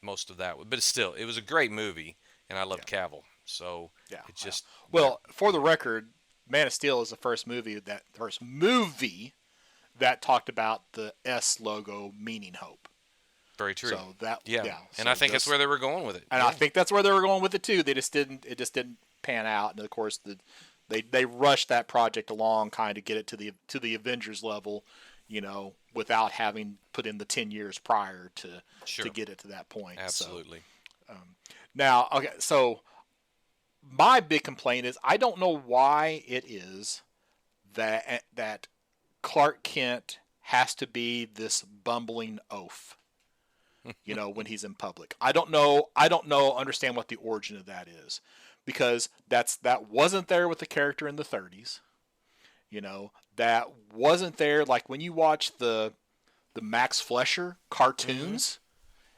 most of that. But it was a great movie, and I Yeah. loved Cavill. So Yeah. it Yeah. just, Well, for the record, Man of Steel is the first movie that talked about the S logo meaning hope. very true. So that Yeah. yeah. And So I think that's just where they were going with it. and I Yeah. think that's where they were going with it too. It just didn't pan out, and of course they rushed that project along, kind of get it to the Avengers level, without having put in the 10 years prior to Sure. get it to that point. So Absolutely. now, okay, so my big complaint is I don't know why it is that Clark Kent has to be this bumbling oaf, when he's in public. Understand what the origin of that is, because that wasn't there with the character in the 30s. that wasn't there. Like when you watch the Max Fleischer cartoons,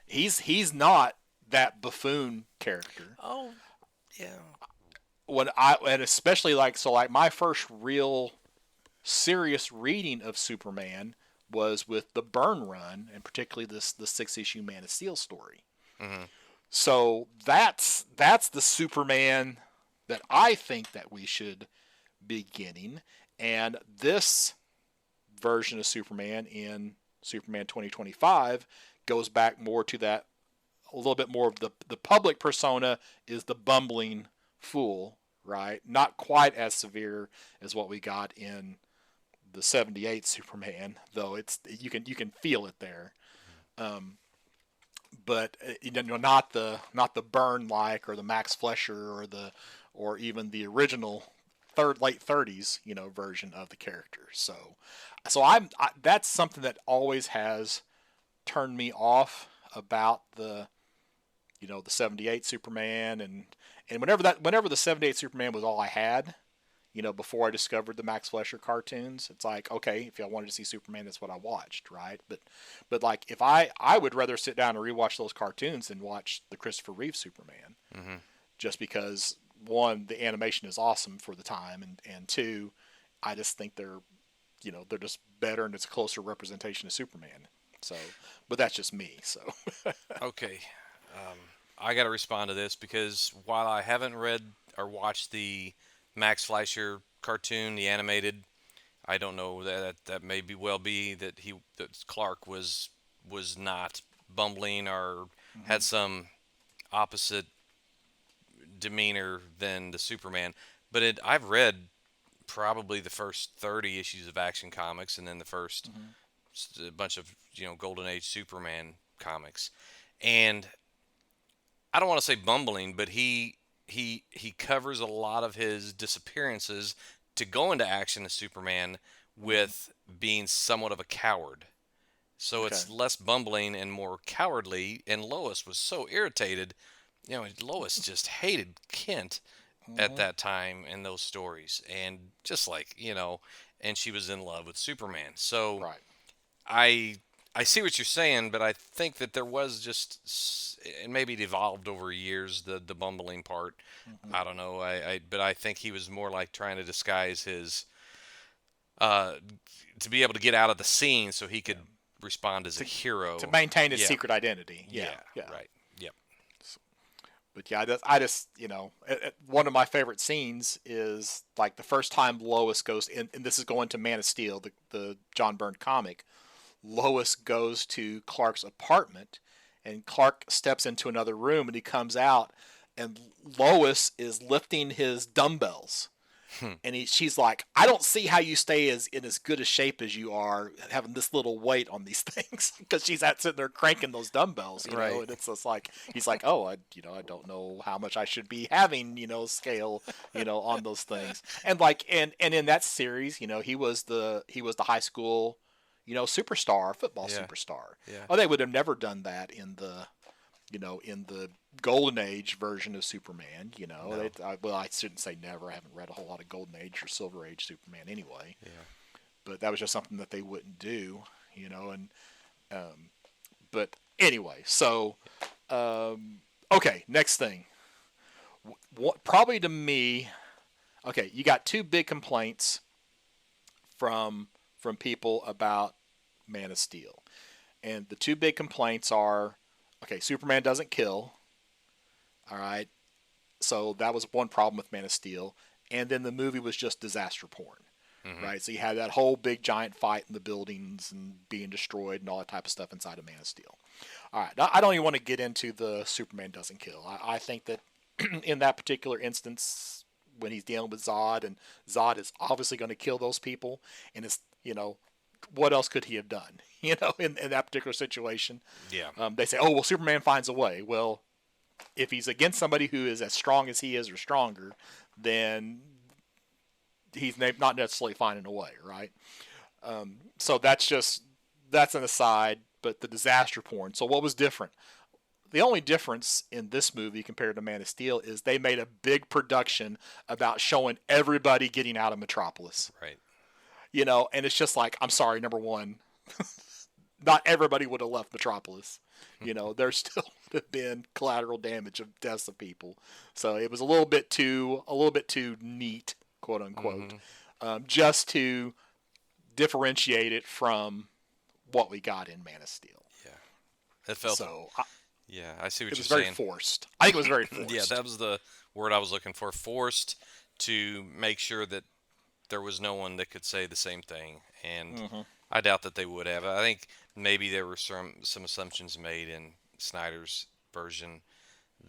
he's not that buffoon character. Oh, yeah. And especially like my first real serious reading of Superman was with the Byrne run, and particularly the 6-issue Man of Steel story. Mm-hmm. So that's the Superman that I think that we should be getting, and this version of Superman in Superman 2025 goes back more to that, a little bit more of the public persona is the bumbling fool, right? Not quite as severe as what we got in the 78 Superman, though you can feel it there. But not the Byrne like or the Max Fleischer or even the original late 30s version of the character. So that's something that always has turned me off about the 78 Superman, and whenever the 78 Superman was all I had, before I discovered the Max Fleischer cartoons, it's like, okay, if I wanted to see Superman, that's what I watched, right? But like if I would rather sit down and rewatch those cartoons than watch the Christopher Reeve Superman, just because one, the animation is awesome for the time, and two, I just think they're just better and it's a closer representation of Superman. So, but that's just me. So, Okay. I got to respond to this because while I haven't read or watched the Max Fleischer cartoon, the animated, I don't know that may be that Clark was not bumbling or had some opposite demeanor than the Superman. But I've read probably the first 30 issues of Action Comics and then the first bunch of Golden Age Superman comics, and I don't want to say bumbling, but he covers a lot of his disappearances to go into action as Superman with being somewhat of a coward. So it's less bumbling and more cowardly. And Lois was so irritated. Lois just hated Kent at that time in those stories. And just like, and she was in love with Superman. So right. I see what you're saying, but I think that there was just, and maybe it evolved over years, the bumbling part. I don't know. But I think he was more like trying to disguise his, to be able to get out of the scene so he could respond as a hero. To maintain his secret identity. Yeah. Right. Yep. But yeah, I just one of my favorite scenes is like the first time Lois goes, and this is going to Man of Steel, the John Byrne comic. Lois goes to Clark's apartment, and Clark steps into another room, and he comes out, and Lois is lifting his dumbbells. And she's like, I don't see how you stay in as good a shape as you are having this little weight on these things, because she's sitting there cranking those dumbbells, you know, and it's just like, he's like, oh, I don't know how much I should be having, scale, on those things. And like, and in that series, he was the high school, superstar, football superstar. Yeah. Oh, they would have never done that in the Golden Age version of Superman. No. I shouldn't say never. I haven't read a whole lot of Golden Age or Silver Age Superman anyway. Yeah. But that was just something that they wouldn't do, and but anyway, so okay, next thing. What probably to me, okay, you got two big complaints from people about Man of Steel. And the two big complaints are, okay, Superman doesn't kill. All right. So that was one problem with Man of Steel. And then the movie was just disaster porn. Right? So you had that whole big giant fight in the buildings and being destroyed and all that type of stuff inside of Man of Steel. All right. Now, I don't even want to get into the Superman doesn't kill. I think that in that particular instance, when he's dealing with Zod, and Zod is obviously going to kill those people, and it's, what else could he have done, in that particular situation? Yeah. They say, oh, well, Superman finds a way. Well, if he's against somebody who is as strong as he is or stronger, then he's not necessarily finding a way, right? So that's an aside, but the disaster porn. So what was different? The only difference in this movie compared to Man of Steel is they made a big production about showing everybody getting out of Metropolis. Right. And it's just like, I'm sorry, number one, not everybody would have left Metropolis. There still would have been collateral damage of deaths of people. So it was a little bit too neat, quote unquote, just to differentiate it from what we got in Man of Steel. Yeah, it felt. So Yeah, I see what it you're was very saying. forced. I think it was very forced. Yeah, that was the word I was looking for. Forced to make sure that there was no one that could say the same thing, and I doubt that they would have. I think maybe there were some assumptions made in Snyder's version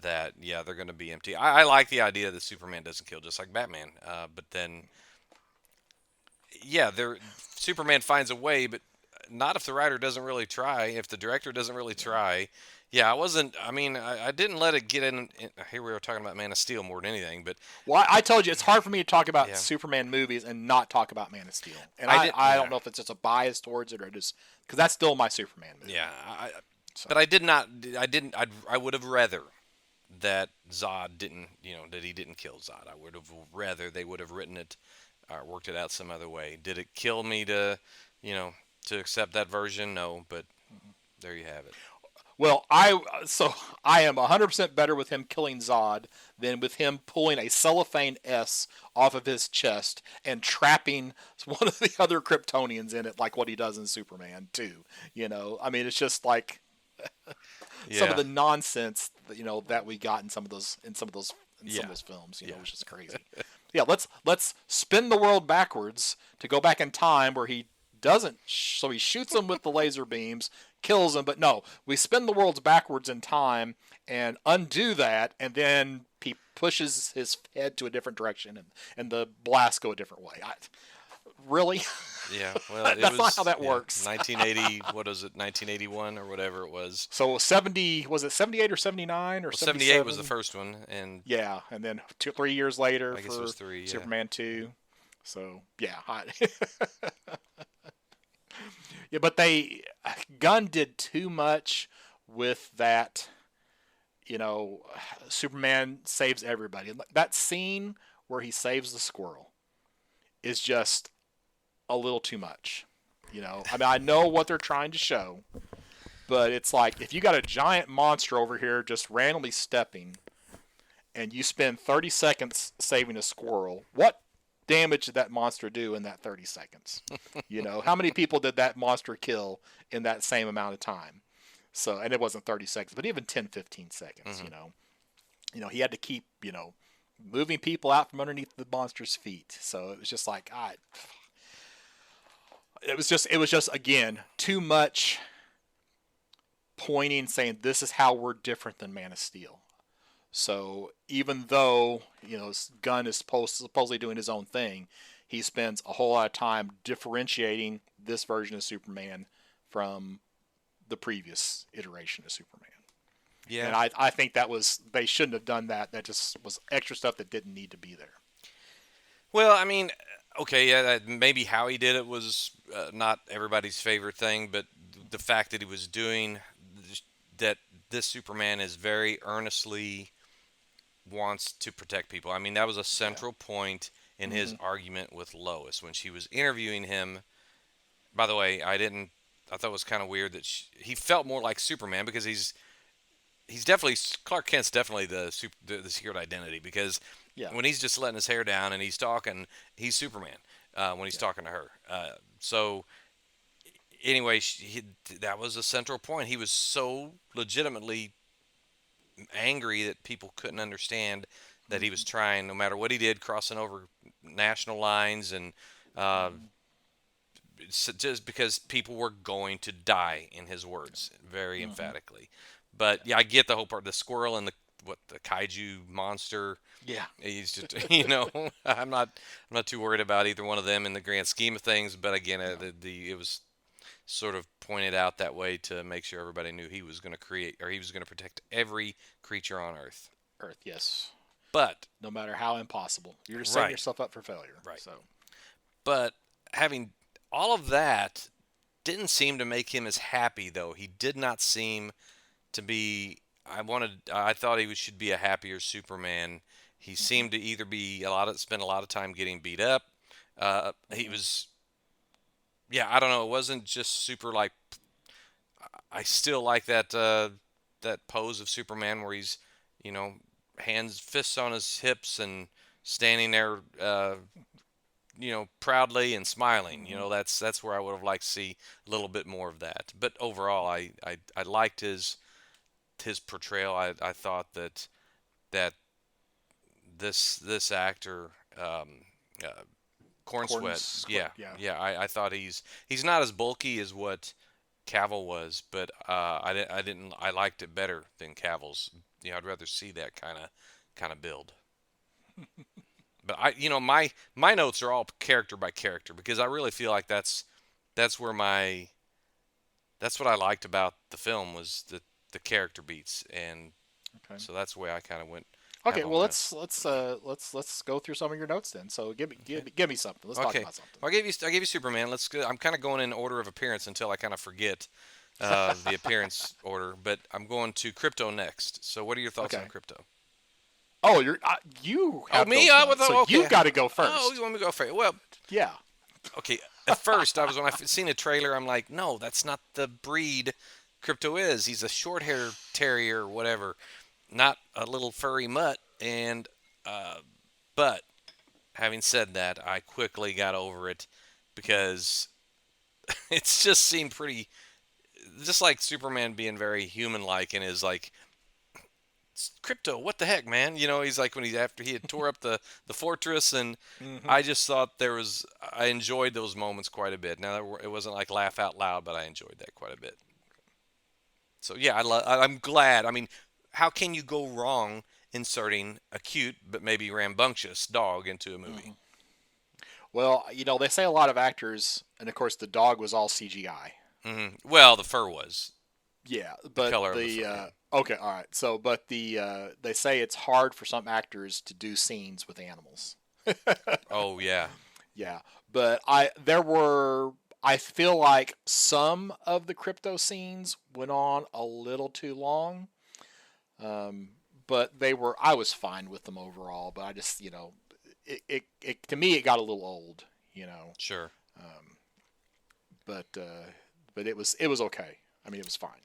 that they're going to be empty. I like the idea that Superman doesn't kill just like Batman, but then Superman finds a way, but not if the writer doesn't really try. If the director doesn't really try. Yeah, I wasn't. I mean, I didn't let it get in. Here we were talking about Man of Steel more than anything, but well, I told you it's hard for me to talk about Yeah. Superman movies and not talk about Man of Steel, and I I, did- I yeah. don't know if it's just a bias towards it or just because that's still my Superman movie. yeah, but I did not. I didn't. I would have rather that Zod didn't. That he didn't kill Zod. I would have rather they would have written it, or worked it out some other way. Did it kill me to, to accept that version? No, but there you have it. Well, I am 100% better with him killing Zod than with him pulling a cellophane S off of his chest and trapping one of the other Kryptonians in it, like what he does in Superman 2. I mean, it's just like some of the nonsense that we got in some of those films. It was just crazy. Yeah, let's spin the world backwards to go back in time where he doesn't. So he shoots them with the laser beams, kills them, but no, we spin the worlds backwards in time and undo that, and then he pushes his head to a different direction, and the blasts go a different way. Really? Yeah, well, That's not how that works. 1980. What is it? 1981 or whatever it was. So 70 was it 78 or 79 or 78 was the first one, and yeah, and then 3 years later I guess it was 3. Yeah. Superman 2. So yeah, yeah, but Gunn did too much with that. Superman saves everybody. That scene where he saves the squirrel is just a little too much. I mean, I know what they're trying to show, but it's like if you got a giant monster over here just randomly stepping, and you spend 30 seconds saving a squirrel, what damage did that monster do in that 30 seconds? How many people did that monster kill in that same amount of time? So, and it wasn't 30 seconds, but even 10, 15 seconds, he had to keep, moving people out from underneath the monster's feet. So it was just like, it was just again, too much pointing, saying this is how we're different than Man of Steel. So even though, Gunn is supposedly doing his own thing, he spends a whole lot of time differentiating this version of Superman from the previous iteration of Superman. Yeah. And I think they shouldn't have done that. That just was extra stuff that didn't need to be there. Well, I mean, okay, yeah, maybe how he did it was not everybody's favorite thing, but the fact that he was doing that, this Superman is very earnestly wants to protect people. I mean, that was a central point in his argument with Lois when she was interviewing him. By the way, I thought it was kind of weird that he felt more like Superman because he's definitely, Clark Kent's definitely the secret identity, because when he's just letting his hair down and he's talking, he's Superman when he's talking to her. So anyway, that was a central point. He was so legitimately angry that people couldn't understand that he was trying, no matter what he did, crossing over national lines, and just because people were going to die, in his words, very emphatically. But yeah, I get the whole part. The squirrel and the kaiju monster. Yeah, He's just I'm not too worried about either one of them in the grand scheme of things. But again, it was sort of pointed out that way to make sure everybody knew he was going to protect every creature on Earth. Yes. But no matter how impossible, you're just setting yourself up for failure. Right. So, but having all of that didn't seem to make him as happy, though. He did not seem to be. I thought he should be a happier Superman. He seemed to either spend a lot of time getting beat up. He was yeah, I don't know. It wasn't just super like. I still like that pose of Superman where he's, you know, hands fists on his hips and standing there, proudly and smiling. Hmm. That's where I would have liked to see a little bit more of that. But overall, I liked his portrayal. I thought that this actor, uh, Corn Sweat, yeah, Yeah. yeah, I thought he's not as bulky as what Cavill was, but I liked it better than Cavill's. I'd rather see that kind of build. But my notes are all character by character because I really feel like that's where that's what I liked about the film was the character beats, and Okay. so that's the way I kind of went Okay. have Well, on it. let's go through some of your notes then. So give me something. Let's talk Okay, about something. well, I gave you Superman. Let's go. I'm kind of going in order of appearance until I kind of forget the appearance order, but I'm going to Crypto next. So what are your thoughts on Okay. Crypto? Oh, you Oh, have me? those I notes, thought, so you okay. got to go Oh, first. you want me to go first? Well, Yeah. okay. At first, when I seen a trailer, I'm like, no, that's not the breed Crypto is. He's a short hair terrier or whatever, not a little furry mutt. And but having said that, I quickly got over it because it's just seemed pretty, just like Superman being very human-like and is like Crypto, what the heck, man? He's like when after he had tore up the fortress, and Hmm. I just thought I enjoyed those moments quite a bit. Now it wasn't like laugh out loud, but I enjoyed that quite a bit. So yeah, I'm glad. I mean, how can you go wrong inserting a cute but maybe rambunctious dog into a movie? Hmm. Well, they say a lot of actors, and of course the dog was all CGI. Well, the fur was Yeah, the but color of the fur. Yeah. okay, all right. So, but they say it's hard for some actors to do scenes with animals. Oh yeah, Yeah, but I feel like some of the crypto scenes went on a little too long. Um, but I was fine with them overall. But I just, it to me it got a little old. You know, sure. um, but it was okay. I mean, it was fine.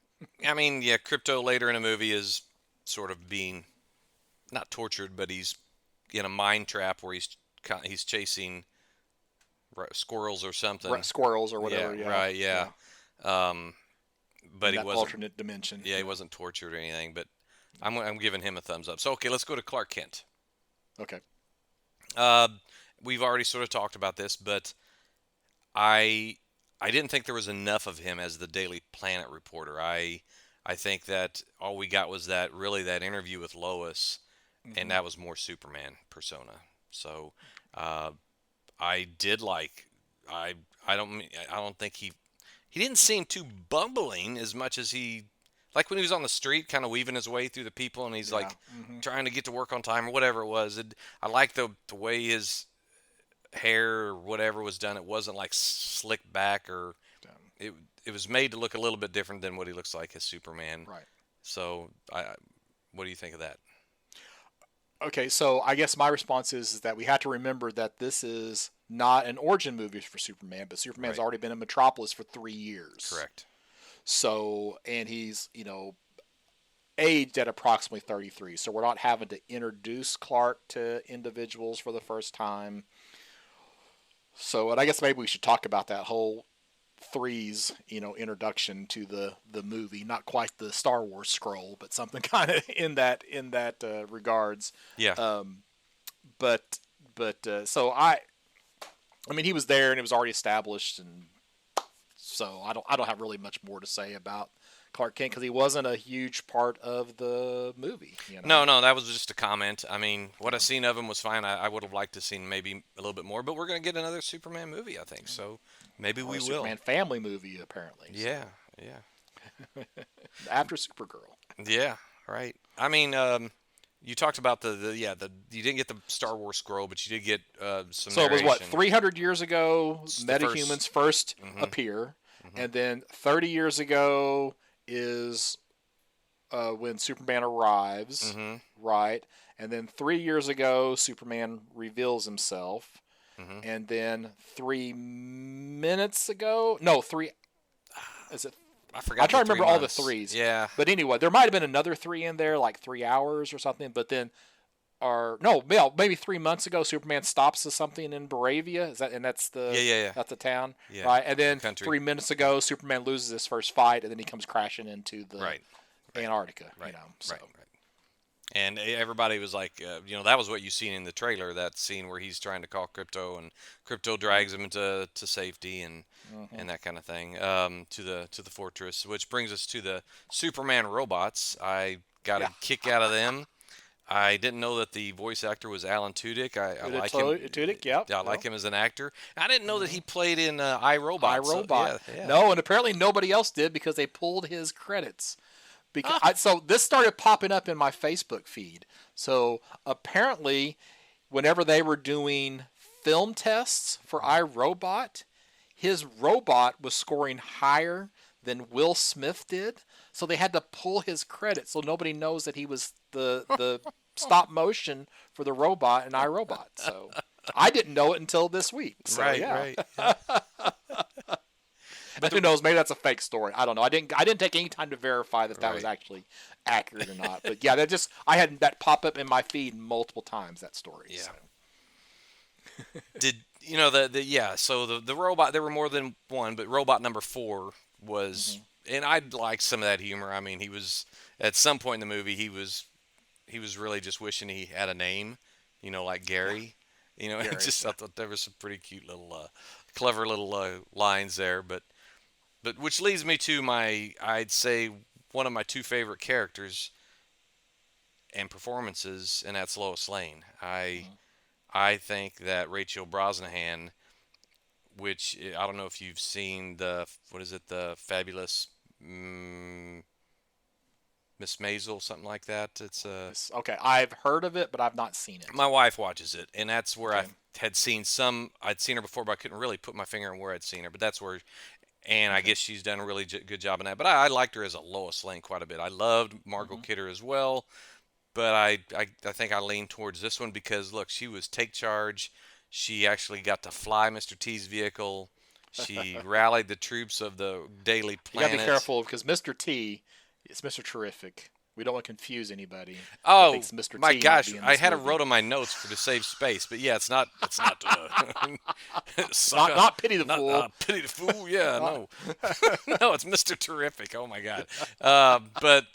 I mean, yeah, Crypto later in a movie is sort of being not tortured, but he's in a mine trap where he's chasing squirrels or something. Squirrels or Yeah, whatever. Yeah, right. Yeah. yeah. Um, but In he that wasn't. alternate dimension. Yeah, he Yeah. wasn't tortured or anything. But I'm giving him a thumbs up. So okay, let's go to Clark Kent. Okay. Uh, we've already sort of talked about this, but I I didn't think there was enough of him as the Daily Planet reporter. I think that all we got was that interview with Lois, and Hmm. that was more Superman persona. So uh, I did like I I don't think he didn't seem too bumbling as much as he like when he was on the street, kind of weaving his way through the people, and he's Yeah. like Hmm. trying to get to work on time or whatever it was. I like the way his hair or whatever was done. It wasn't like slicked back or it it was made to look a little bit different than what he looks like as Superman. Right. So what do you think of that? Okay, so I guess my response is that we have to remember that this is not an origin movie for Superman, but Superman's Right. already been in Metropolis for 3 years. Correct. So, and he's, aged at approximately 33. So we're not having to introduce Clark to individuals for the first time. So, and I guess maybe we should talk about that whole threes, introduction to the movie. Not quite the Star Wars scroll, but something kind of in that regards. Yeah. Um, but so I mean, he was there and it was already established, and so I don't have really much more to say about Clark Kent because he wasn't a huge part of the movie. No, no, that was just a comment. I mean, what I seen of him was fine. I would have liked to seen maybe a little bit more, but we're gonna get another Superman movie, I think. So maybe Or we a will. Superman family movie apparently. So Yeah, yeah, after Supergirl. yeah. Right. I mean, you talked about the you didn't get the Star Wars scroll, but you did get some So it was what narration. 300 years ago It's the first. metahumans first Hmm. appear, Hmm. and then 30 years ago is when Superman arrives, Hmm. right? And then 3 years ago Superman reveals himself, Mm-hmm. and then 3 minutes ago, no, three. Is it? I I forgot try the to three remember all the months. threes. Yeah. But anyway, there might have been another three in there, like 3 hours or something. But then, or no, maybe 3 months ago, Superman stops at something in Baravia. Is that? And Yeah. Yeah. Yeah. that's the town, Yeah. right? And The then country. 3 minutes ago, Superman loses his first fight, and then he comes crashing into the Right. Right. Antarctica. Right. So. Right. Right. And everybody was like, that was what you seen in the trailer. That scene where he's trying to call Crypto, and Crypto drags him into safety and that kind of thing, to the fortress. Which brings us to the Superman robots. I got a kick out of them. I didn't know that the voice actor was Alan Tudyk. I like him. Tudyk, yep. I like him as an actor. I didn't know that he played in iRobot. So, iRobot. yeah. No, and apparently nobody else did because they pulled his credits. So this started popping up in my Facebook feed. So apparently, whenever they were doing film tests for iRobot, his robot was scoring higher than Will Smith did. So they had to pull his credits, so nobody knows that he was the stop motion for the robot in iRobot. So I didn't know it until this week. So, right. yeah. Right. Yeah. But who knows? Maybe that's a fake story. I don't know. I didn't take any time to verify that was Right. actually accurate or not. But yeah, I had that pop up in my feed multiple times. That story. Yeah. So. Did So the robot, there were more than one, but robot number 4 was, and I liked some of that humor. I mean, he was at some point in the movie he was really just wishing he had a name, like Gary. Gary, I thought there was some pretty cute little, clever little lines there, but which leads me to I'd say one of my two favorite characters and performances, and that's Lois Lane. I think that Rachel Brosnahan, which I don't know if you've seen the Fabulous Miss Maisel, something like that. It's Okay, I've heard of it, but I've not seen it. my wife watches it, and that's where Okay. I'd seen her before, but I couldn't really put my finger on where I'd seen her. But that's where, and I guess she's done a really good job in that. But I liked her as a Lois Lane quite a bit. I loved Margot Kidder as well. But I think I lean towards this one because, look, she was take charge. She actually got to fly Mr. T's vehicle. She rallied the troops of the Daily Planet. You gotta be careful because Mr. T is Mr. Terrific. We don't want to confuse anybody. Oh, thinks Mr. my T gosh. might be in I this had movie. it wrote on my notes to save space. But, yeah, it's not Not Pity the Fool. Pity the Fool, yeah, no. No, it's Mr. Terrific. Oh, my God. But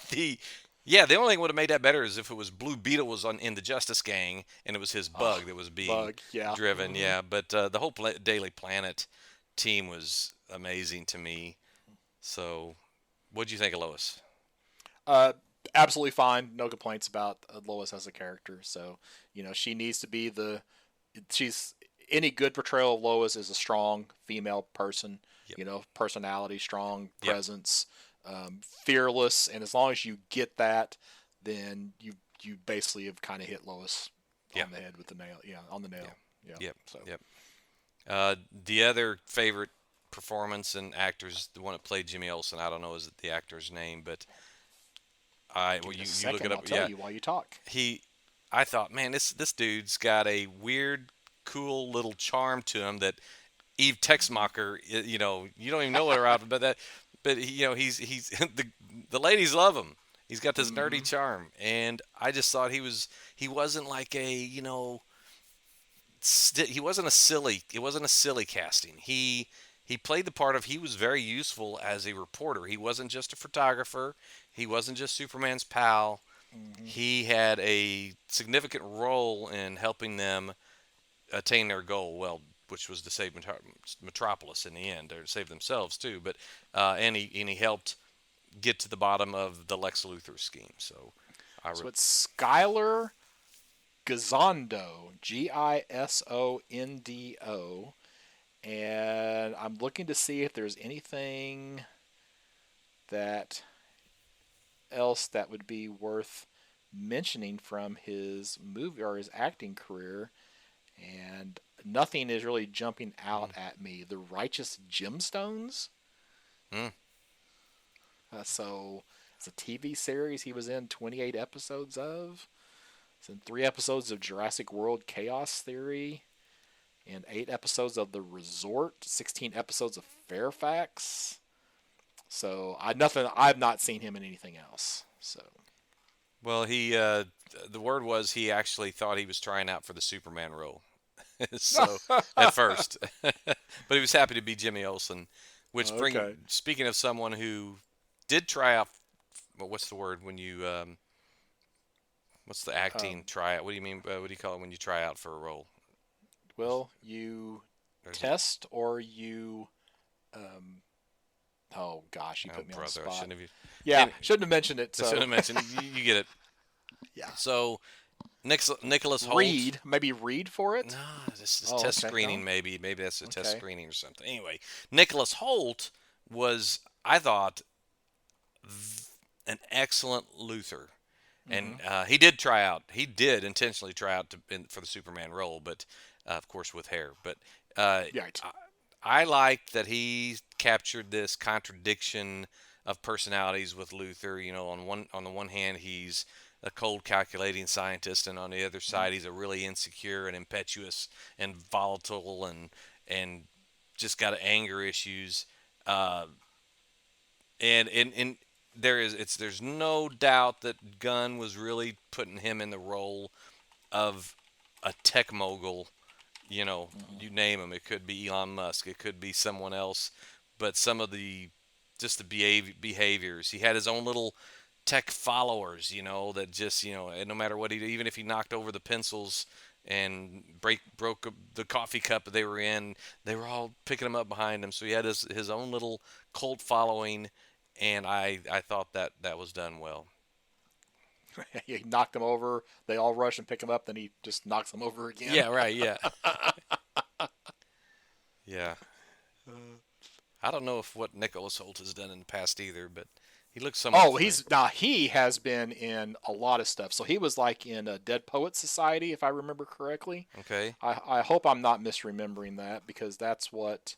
the only thing would have made that better is if it was Blue Beetle was in the Justice Gang and it was his bug that was being driven. Yeah, but the whole Daily Planet team was amazing to me. So, what'd you think of Lois? Absolutely fine. No complaints about Lois as a character. So, she needs to be any good portrayal of Lois is a strong female person. Yep. Personality, strong Yep. presence, fearless, and as long as you get that, then you basically have kind of hit Lois Yep. on the head with the nail. Yeah, on the nail. Yep. Yeah. Yep. So. Yep. The other favorite performance and actors, the one that played Jimmy Olsen, I don't know is the actor's name, but you look it up. I'll tell you while you talk. I thought, man, this dude's got a weird, cool little charm to him that Eve Texmacher, you don't even know her out, but he's the ladies love him. He's got this nerdy charm, and I just thought he wasn't like he wasn't a silly casting. He played the part of, he was very useful as a reporter. He wasn't just a photographer. He wasn't just Superman's pal. He had a significant role in helping them attain their goal, which was to save Metropolis in the end, or save themselves too. But and he helped get to the bottom of the Lex Luthor scheme. So it's Skylar Gisondo, Gisondo, and I'm looking to see if there's anything else that would be worth mentioning from his movie or his acting career, and nothing is really jumping out at me. The Righteous Gemstones. So it's a TV series he was in 28 episodes of. He's in 3 episodes of Jurassic World Chaos Theory, and 8 episodes of The Resort, 16 episodes of Fairfax. So I've not seen him in anything else. So Well, the word was he actually thought he was trying out for the Superman role. So at first, but he was happy to be Jimmy Olsen. Okay. Speaking of someone who did try out, well, what's the word when you what's the acting Um, try out? What do you mean? What do you call it when you try out for a role? well, you There's a, test or you um, oh gosh, you oh put me on the brother, I spot. shouldn't have. Yeah, And shouldn't have mentioned it. I should So have mentioned. You get it. yeah, So Nicholas Holt. read maybe read for No, it. this is Oh, test okay. screening. No. Maybe that's a test Okay. screening or something. Anyway, Nicholas Holt was, I thought, an excellent Luther, and Hmm. he did try out. He did intentionally try out for the Superman role, but of course with hair. But uh, Right. I like that he captured this contradiction of personalities with Luther. You know, on the one hand, he's a cold, calculating scientist, and on the other Mhm. side, he's a really insecure and impetuous and volatile and just got anger issues. Uh, and there's no doubt that Gunn was really putting him in the role of a tech mogul. You know, Mhm. you name him. It could be Elon Musk. It could be someone else. But some of the just the behaviors. He had his own little tech followers. You know that just and no matter what he, even if he knocked over the pencils and broke the coffee cup that they were in, they were all picking him up behind him. So he had his own little cult following, and I thought that was done well. He knocked him over. They all rush and pick him up. Then he just knocks them over again. Yeah, right. Yeah, yeah. I don't know if what Nicholas Holt has done in the past either, but he looks somewhat Oh, familiar. he has been in a lot of stuff. So he was like in a Dead Poet Society, if I remember correctly. Okay. I hope I'm not misremembering that because that's what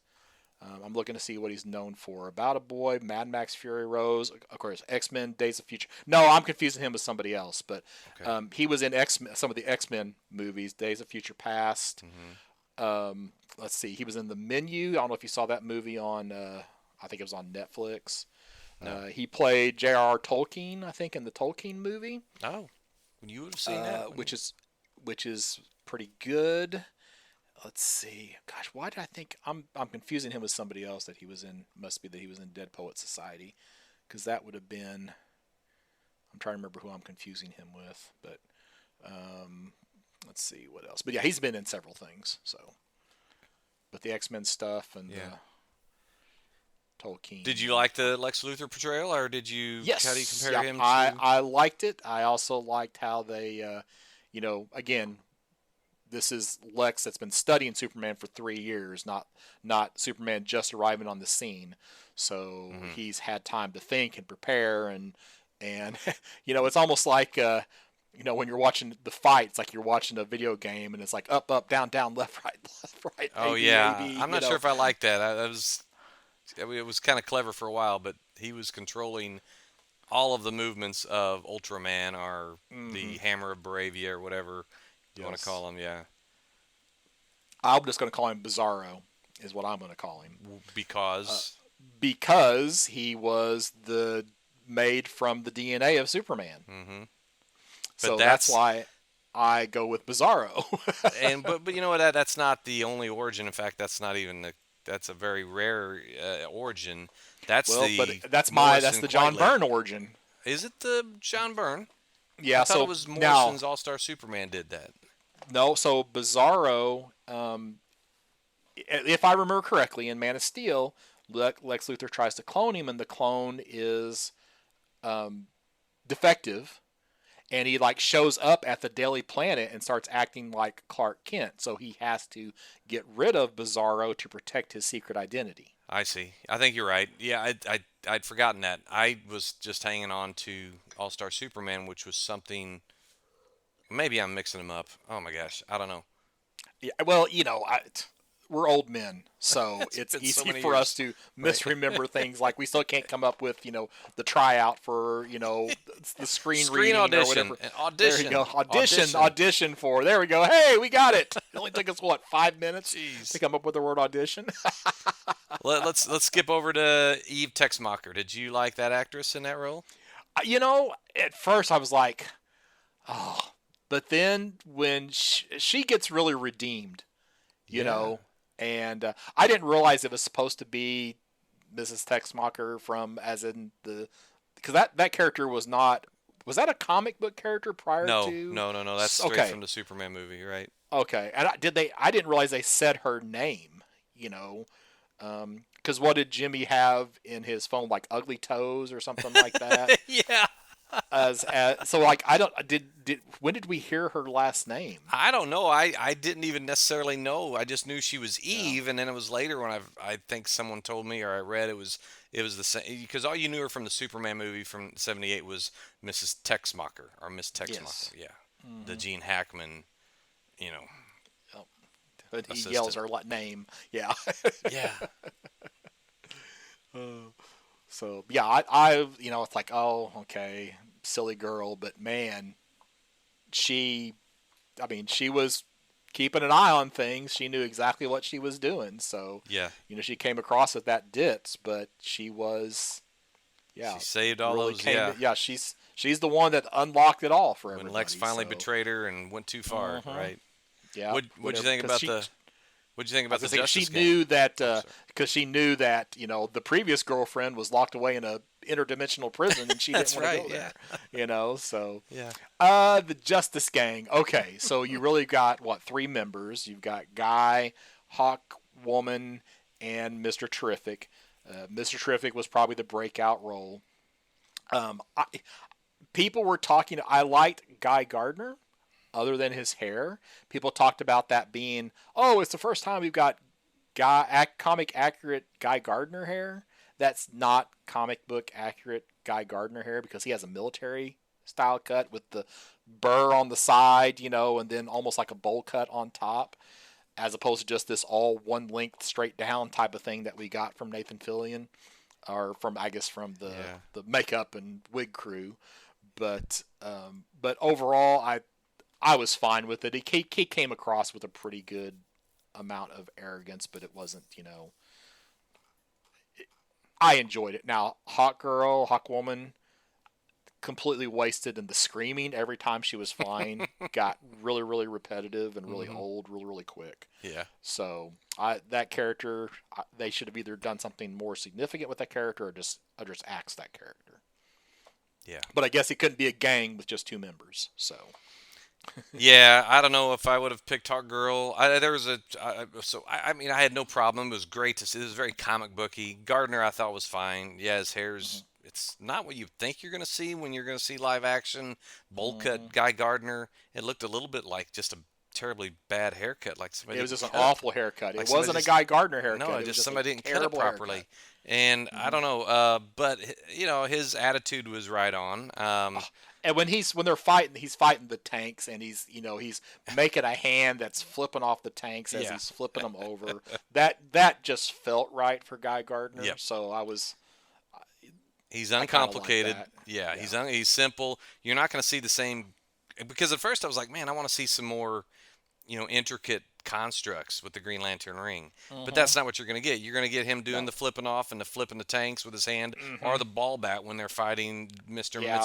I'm looking to see what he's known for. About a Boy, Mad Max Fury Road, of course, X Men, Days of Future. No, I'm confusing him with somebody else, but Okay. he was in some of the X Men movies, Days of Future Past. Hmm. Let's see, he was in The Menu. I don't know if you saw that movie on. I think it was on Netflix. No. He played J.R.R. Tolkien, I think, in the Tolkien movie, Oh, you would have seen that. which is pretty good. Let's see. Gosh, why did I think I'm confusing him with somebody else that he was in? Must be that he was in Dead Poet Society, because that would have been. I'm trying to remember who I'm confusing him with, but um, let's see what else. But yeah, he's been in several things. So, but the X Men stuff and Yeah. Tolkien. Did you like the Lex Luthor portrayal, or did you? How do you Yes, compare yeah, him I to? I liked it. I also liked how they, again, this is Lex that's been studying Superman for 3 years, not Superman just arriving on the scene. So Hmm. he's had time to think and prepare, and it's almost like when you're watching the fight, it's like you're watching a video game, and it's like up, up, down, down, left, right, left, right, Oh A B A yeah, B. I'm not sure if I like that. It was kind of clever for a while, but he was controlling all of the movements of Ultraman or Hmm. the Hammer of Baravia or whatever you want to Yes, call him. Yeah, I'm just going to call him Bizarro, is what I'm going to call him. Uh, because because he was the made from the DNA of Superman. hmm but So that's that's why I go with Bizarro. but you know what? That's not the only origin. In fact, that's not even that's a very rare origin. That's Well, but the that's Morrison the John Quitely. Byrne origin. Is it the John Byrne? I Yeah. thought it So was now, Morrison's All Star Superman did that. no. So Bizarro, if I remember correctly, in Man of Steel, Lex Luthor tries to clone him, and the clone is um, defective, and he like shows up at the Daily Planet and starts acting like Clark Kent. So he has to get rid of Bizarro to protect his secret identity. I see. I think you're right. Yeah, I'd forgotten that. I was just hanging on to All Star Superman, which was something. Maybe I'm mixing them up. Oh my gosh, I don't know. Yeah, well, we're old men, so It's it's been so easy many for us years. to misremember things. Like we still can't come up with, the tryout for, the screen Screen reading or audition. whatever. An There you audition. go. Audition, Audition. audition for. There we go. Hey, we got it. It only took us, what, 5 minutes to Jeez. come up with the word audition? Let's skip over to Eve Texmacher. Did you like that actress in that role? At first I was like, oh, but then when she gets really redeemed, you Yeah. know, and I didn't realize it was supposed to be Mrs. Texmacher from, as in because that character was not, was that a comic book character prior No, to? no, no, no. That's straight from the Superman movie, right? Okay, and I didn't realize they said her name, because what did Jimmy have in his phone, like ugly toes or something like that? Yeah. as so like I don't did when did we hear her last name? I don't know. I didn't even necessarily know. I just knew she was Yeah. Eve, and then it was later when I think someone told me or I read it was the same because all you knew her from the Superman movie from '78 was Mrs. Texmacher or Miss Texmacher. Yes. Yeah, the Mm-hmm. Gene Hackman, you know, But he assistant. yells her name. Yeah. Yeah. So yeah, I it's like, oh, okay, silly girl, but man, she was keeping an eye on things. She knew exactly what she was doing. So Yeah. she came across with that ditz, but she was, yeah, She saved all really those. came. Yeah. Yeah, she's the one that unlocked it all for When everybody. Lex finally so, betrayed her and went too far, Mhm. right? Yeah. What'd you whatever, think 'cause about she, the What'd you think I about was the gonna say, Justice she Gang? knew that Oh, sorry. because she knew that the previous girlfriend was locked away in a interdimensional prison and she didn't That's want to right. go Yeah. there. So Yeah. the Justice Gang. Okay, so you really got what, three members? You've got Guy, Hawk Woman, and Mr. Terrific. Mr. Terrific was probably the breakout role. People were talking. I liked Guy Gardner. Other than his hair, people talked about that being, oh, it's the first time we've got comic accurate Guy Gardner hair. That's not comic book accurate Guy Gardner hair because he has a military style cut with the burr on the side, and then almost like a bowl cut on top, as opposed to just this all one length straight down type of thing that we got from Nathan Fillion, or from, I guess, from the makeup and wig crew. But overall, I was fine with it. He came across with a pretty good amount of arrogance, but it wasn't, I enjoyed it. Now, Hawk Woman, completely wasted, and the screaming every time she was flying got really, really repetitive and really old, really, really quick. Yeah. So that character, they should have either done something more significant with that character or just axed that character. Yeah. But I guess it couldn't be a gang with just two members, so. Yeah, I don't know if I would have picked Hawk Girl. I mean, I had no problem. It was great to see. It was very comic booky. Gardner, I thought was fine. Yeah, his hair's it's not what you think you're gonna see when you're gonna see live action bowl cut Guy Gardner. It looked a little bit like just a terribly bad haircut, like somebody. It was just an cut it. awful haircut. Like It wasn't somebody a Guy Gardner haircut. No, It was just just somebody a didn't cut it terrible properly. haircut. And I don't know, but his attitude was right on. And when they're fighting, he's fighting the tanks, and he's making a hand that's flipping off the tanks as Yeah. he's flipping them over. That just felt right for Guy Gardner. Yep. So I was. He's I kinda like uncomplicated. that. Yeah, Yeah. he's simple. You're not going to see the same because at first I was like, man, I want to see some more, intricate constructs with the Green Lantern ring. But that's not what you're going to get. You're going to get him doing the flipping off and the flipping the tanks with his hand, or the ball bat when they're fighting Mr. Yeah.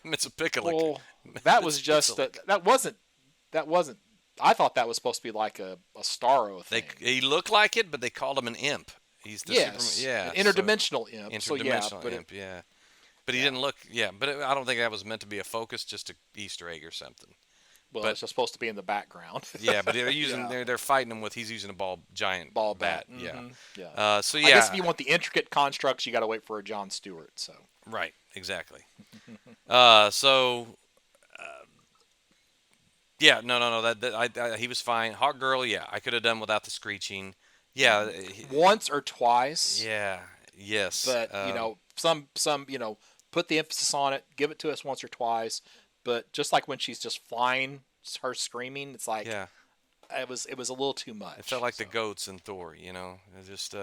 Mitsupiccolo. Well, that was just that wasn't. I thought that was supposed to be like a Starro thing. He looked like it, but they called him an imp. He's the Yes. yeah, An interdimensional imp. interdimensional So yeah, but imp. Yeah. But he didn't look. Yeah, but I don't think that was meant to be a focus, just an Easter egg or something. well, but- it's just supposed to be in the background. Yeah, but they're using Yeah. they're fighting him with. He's using a giant Ball bat. Yeah. Mhm. Yeah. So I yeah. guess if you want the intricate constructs, you got to wait for a John Stewart. So. Right. Exactly. Yeah. No. He was fine. Hawk Girl. Yeah, I could have done without the screeching. Yeah. Once or twice. Yeah. Yes. But some put the emphasis on it. Give it to us once or twice. But just like when she's just flying, her screaming, it's like, Yeah. it was a little too much. It felt like so. the goats in Thor, you know. It just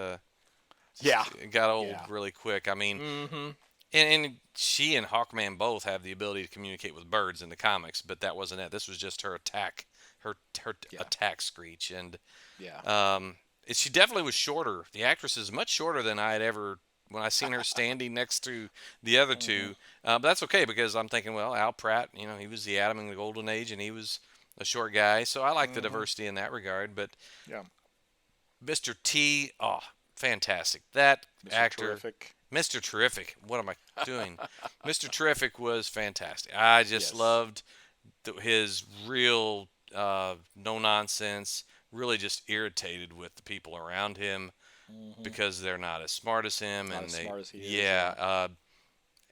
Yeah. it got old Yeah. really quick. I mean, Mm-hmm. and she and Hawkman both have the ability to communicate with birds in the comics, but that wasn't it. This was just her attack, her Yeah. attack screech, and Yeah. um, she definitely was shorter. The actress is much shorter than I had ever when I seen her standing next to the other Mm-hmm. two. But that's okay because I'm thinking, well, Al Pratt, you know, he was the Atom in the Golden Age, and he was a short guy, so I like the Mm-hmm. diversity in that regard. But Yeah. Mr. T, oh, fantastic! That Mr. actor, Terrific. Mr. Terrific. What am I doing? Mr. Terrific was fantastic. I just Yes. loved his real no nonsense. Really, just irritated with the people around him Mm-hmm. because they're not as smart as him, Not and as they, smart as he is. yeah, Yeah.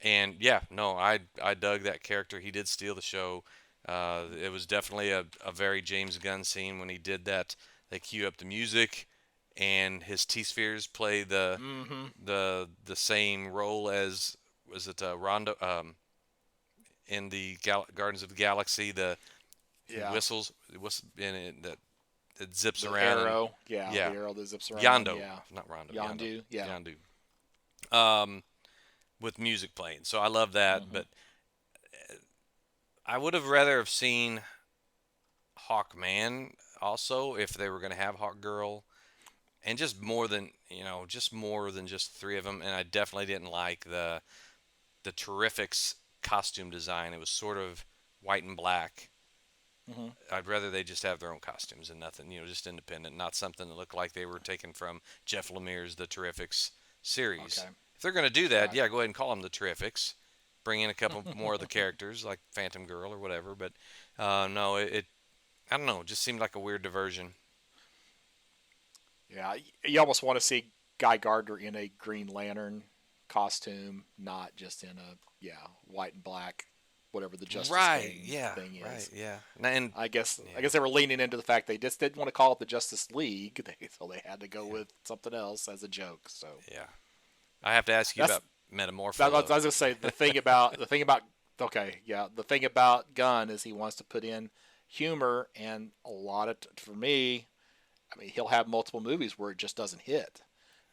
and yeah, no, I dug that character. He did steal the show. It was definitely a very James Gunn scene when he did that. They cue up the music, and his T spheres play Mm-hmm. the same role as was it Rondo in the Gardens of the Galaxy. He Yeah. whistles in it that it zips The around and arrow. Yeah. yeah, The arrow that zips around. Yondo, Yeah. not Rondo, Yondo, Yondu. Yeah. Yondu. Um, with music playing, so I love that. Mm-hmm. But I would have rather have seen Hawkman also if they were going to have Hawk Girl, and just more than just more than just the three of them. And I definitely didn't like the Terrifics costume design. It was sort of white and black. Mm-hmm. I'd rather they just have their own costumes and nothing, just independent, not something that looked like they were taken from Jeff Lemire's The Terrifics series. Okay. If they're going to do that, Right. yeah, go ahead and call them The Terrifics. Bring in a couple more of the characters like Phantom Girl or whatever. But no, it I don't know, it just seemed like a weird diversion. Yeah. You almost want to see Guy Gardner in a Green Lantern costume, not just in a white and black, whatever the Justice Right? League Yeah. thing Right. is. Yeah. And I guess they were leaning into the fact they just didn't want to call it the Justice League, so they had to go yeah. with something else as a joke. So Yeah. I have to ask you that's about Metamorpho I was though. gonna say the thing about okay, yeah, the thing about Gunn is he wants to put in humor, and a lot of for me, I mean, he'll have multiple movies where it just doesn't hit,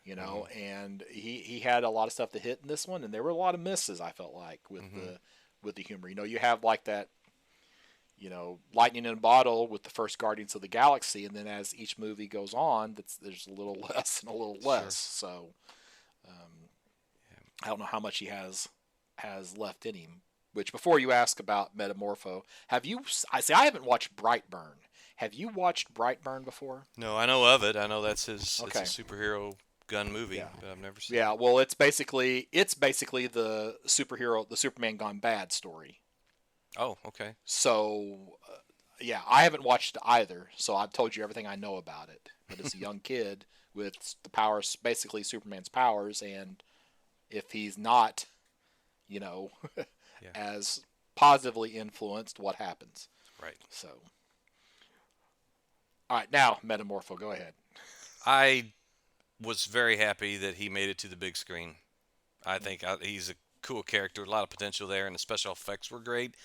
Hmm. and he had a lot of stuff that hit in this one, and there were a lot of misses. I felt like Hmm. with the humor. You have like that, lightning in a bottle with the first Guardians of the Galaxy, and then as each movie goes on, there's a little less and a little Sure. less. So I don't know how much he has left in him. Which, before you ask about Metamorpho, have you? I say I haven't watched Brightburn. Have you watched Brightburn before? No, I know of it. I know that's his. It's a Okay. superhero gun movie, Yeah. but I've never seen Yeah. it. Well, it's basically the Superman gone bad story. Oh, okay. So, yeah, I haven't watched it either. So I've told you everything I know about it. But it's a young kid with the powers, basically Superman's powers, and if he's not, you know, Yeah. as positively influenced, what happens? Right. So, all right, now Metamorpho, go ahead. I was very happy that he made it to the big screen. I think he's a cool character, a lot of potential there, and the special effects were great.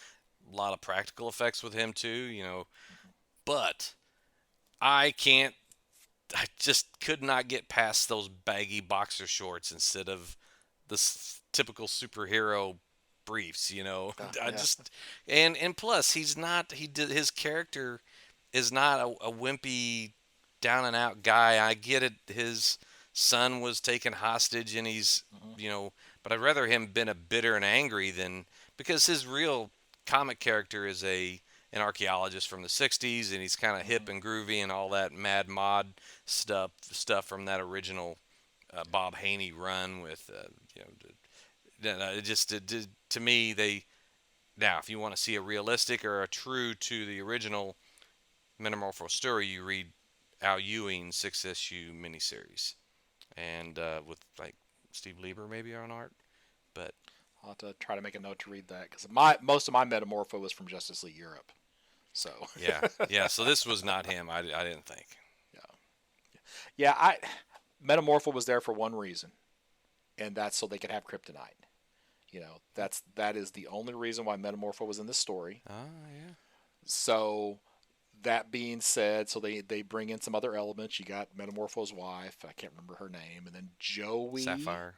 A lot of practical effects with him too. But I can't. I just could not get past those baggy boxer shorts instead of the typical superhero briefs. I Yeah. just and plus he's not. He did his character is not a wimpy, down and out guy. I get it. His son was taken hostage, and he's Hmm. But I'd rather him been a bitter and angry than because his real comic character is an archaeologist from the '60s, and he's kind of hip Hmm. and groovy and all that mad mod stuff from that original Bob Haney run with it just to me they now if you want to see a realistic or a true to the original Metamorpho story, you read Al Ewing's 6-issue miniseries, and with like Steve Lieber maybe on art. But I'll have to try to make a note to read that because most of my Metamorpho was from Justice League Europe. So, yeah, yeah. So this was not him. I didn't think. yeah, yeah. Metamorpho was there for one reason, and that's so they could have kryptonite. That is the only reason why Metamorpho was in this story. Ah, yeah. So that being said, so they bring in some other elements. You got Metamorpho's wife. I can't remember her name, and then Joey. Sapphire.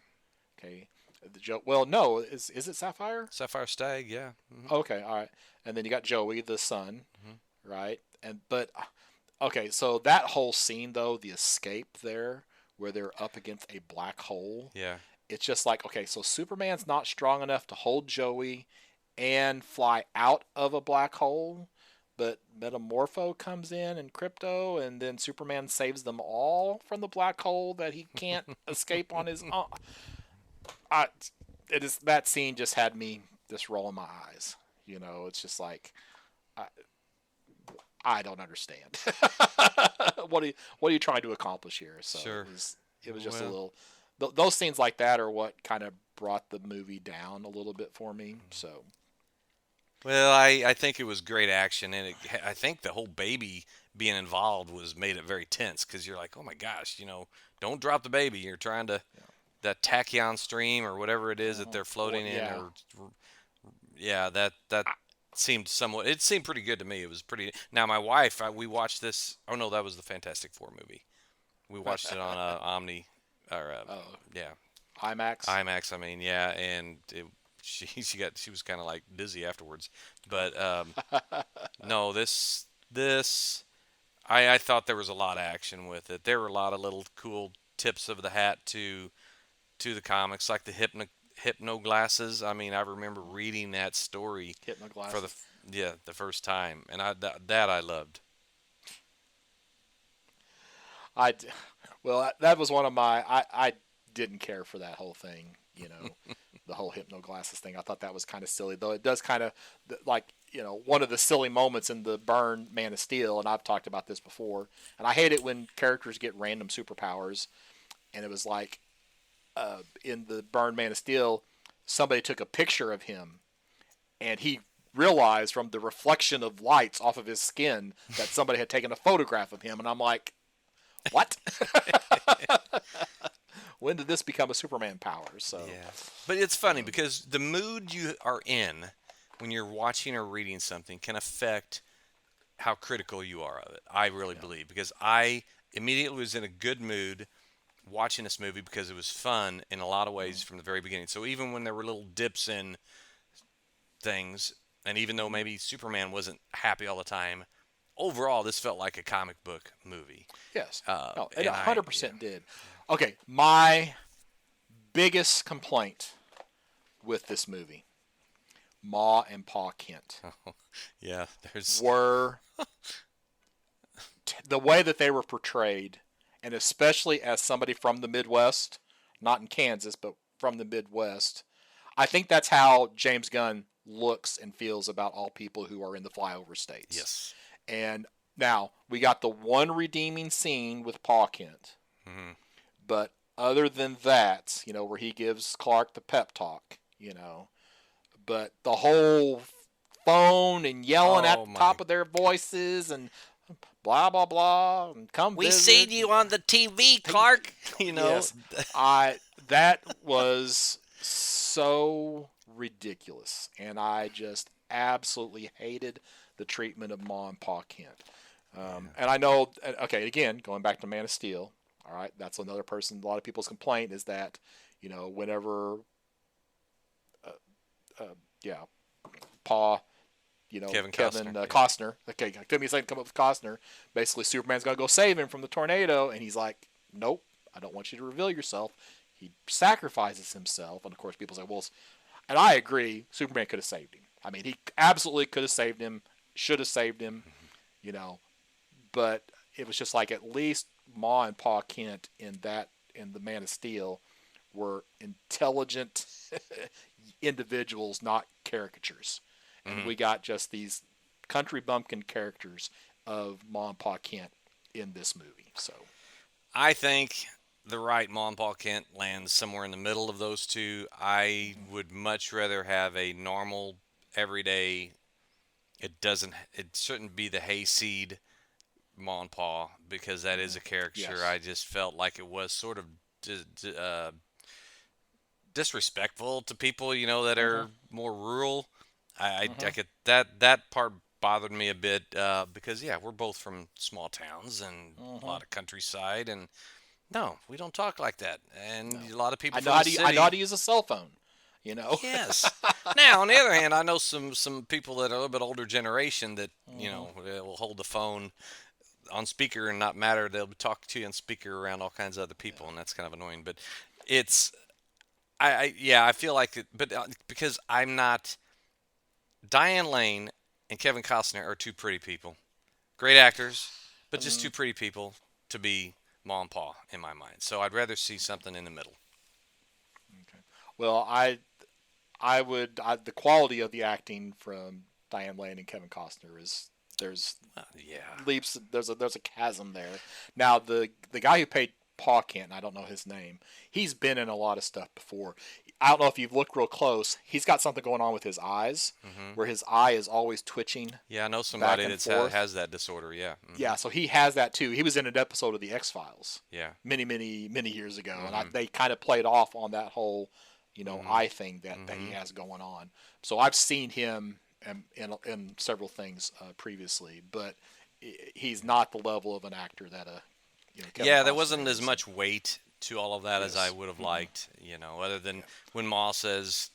Okay, well, no, is it Sapphire? Sapphire Stag, yeah. Hmm. Okay, all right. And then you got Joey, the son, Hmm. right? And but okay, so that whole scene though, the escape there, where they're up against a black hole, Yeah. it's just like, okay, so Superman's not strong enough to hold Joey and fly out of a black hole, but Metamorpho comes in and Crypto, and then Superman saves them all from the black hole that he can't escape on his own. I, it is that scene just had me just rolling my eyes. It's just like I, I don't understand. What are you trying to accomplish here? So Sure. it was just a Well, little. Those scenes like that are what kind of brought the movie down a little bit for me. So I think it was great action, and I think the whole baby being involved was made it very tense because you're like, oh my gosh, don't drop the baby. You're trying to that tachyon stream or whatever it is that they're floating in, yeah, or yeah, that seemed somewhat. It seemed pretty good to me. It was pretty. Now my wife, we watched this. Oh no, that was the Fantastic Four movie. We watched it on Omni, or oh, yeah, IMAX. IMAX. I mean, yeah, and she was kind of like dizzy afterwards. But no, this I thought there was a lot of action with it. There were a lot of little cool tips of the hat to the comics, like the hypno glasses. I mean, I remember reading that story Hitting the for the glasses. the first time, and that I loved. I well, that was one of my. I didn't care for that whole thing. The whole hypno glasses thing. I thought that was kind of silly, though. It does kind of like one of the silly moments in the Burn Man of Steel, and I've talked about this before. And I hate it when characters get random superpowers, and it was like in the Burn Man of Steel, somebody took a picture of him, and he realized from the reflection of lights off of his skin that somebody had taken a photograph of him, and I'm like, what? When did this become a Superman power? So Yeah, but it's funny because the mood you are in when you're watching or reading something can affect how critical you are of it. I really believe because I immediately was in a good mood watching this movie because it was fun in a lot of ways from the very beginning. So even when there were little dips in things, and even though maybe Superman wasn't happy all the time, overall this felt like a comic book movie. yes, Uh, no, it and I, yeah, 100% did. Okay, my biggest complaint with this movie, Ma and Pa Kent, yeah, there's, were the way that they were portrayed, and especially as somebody from the Midwest, not in Kansas, but from the Midwest. I think that's how James Gunn looks and feels about all people who are in the flyover states. yes. And now we got the one redeeming scene with Pa Kent, Hmm. but other than that, where he gives Clark the pep talk, but the whole phone and yelling at Oh the my. top of their voices and blah blah blah and come We visit. seen you on the TV, Clark. You know. Yes, I that was so ridiculous, and I just absolutely hated the treatment of Ma and Pa Kent. And I know, okay, again, going back to Man of Steel, all right, that's another person. A lot of people's complaint is that, whenever, uh, yeah, Pa, Kevin Kevin Costner. Yeah. Costner. Okay, took me a second to come up with Costner. Basically, Superman's gonna go save him from the tornado, and he's like, "Nope, I don't want you to reveal yourself." He sacrifices himself, and of course, people say, "Well," and I agree, Superman could have saved him. I mean, he absolutely could have saved him, should have saved him, you know. But it was just like at least Ma and Pa Kent in the Man of Steel were intelligent individuals, not caricatures. And Mhm. we got just these country bumpkin characters of Ma and Pa Kent in this movie. So I think the right Mon Paul Kent lands somewhere in the middle of those two. I would much rather have a normal, everyday. It doesn't. It shouldn't be the hayseed Mon Paul because that is a caricature. yes, I just felt like it was sort of disrespectful to people, that mm-hmm, are more rural. I mm-hmm, get that part bothered me a bit because yeah, we're both from small towns and a lot of countryside, and no, we don't talk like that. And No. a lot of people I know from how the I know how city. to use a cell phone. You know. Yes. Now, on the other hand, I know some people that are a little bit older generation that Hmm. they will hold the phone on speaker and not matter. They'll talk to you on speaker around all kinds of other people, and that's kind of annoying. But it's yeah, I feel like it, but because I'm not Diane Lane and Kevin Costner are two pretty people, great actors, but just two pretty people to be Ma and Pa in my mind. So I'd rather see something in the middle. Okay. Well, the quality of the acting from Diane Lane and Kevin Costner is there's Yeah. leaps there's a chasm there. Now the guy who played Paw Kent, I don't know his name. He's been in a lot of stuff before. I don't know if you've looked real close. He's got something going on with his eyes, Hmm. where his eye is always twitching Yeah, I know back somebody and that forth. has that disorder. Yeah. Yeah, so he has that too. He was in an episode of the X Files Yeah. many years ago, and Hmm. they kind of played off on that whole, Hmm. eye thing that he Hmm. has going on. So I've seen him in several things previously, but he's not the level of an actor that Kevin Yeah, there wasn't Costner as is. And much weight to all of that as I yes, would have mm-mm, liked, other than yeah, when Ma says,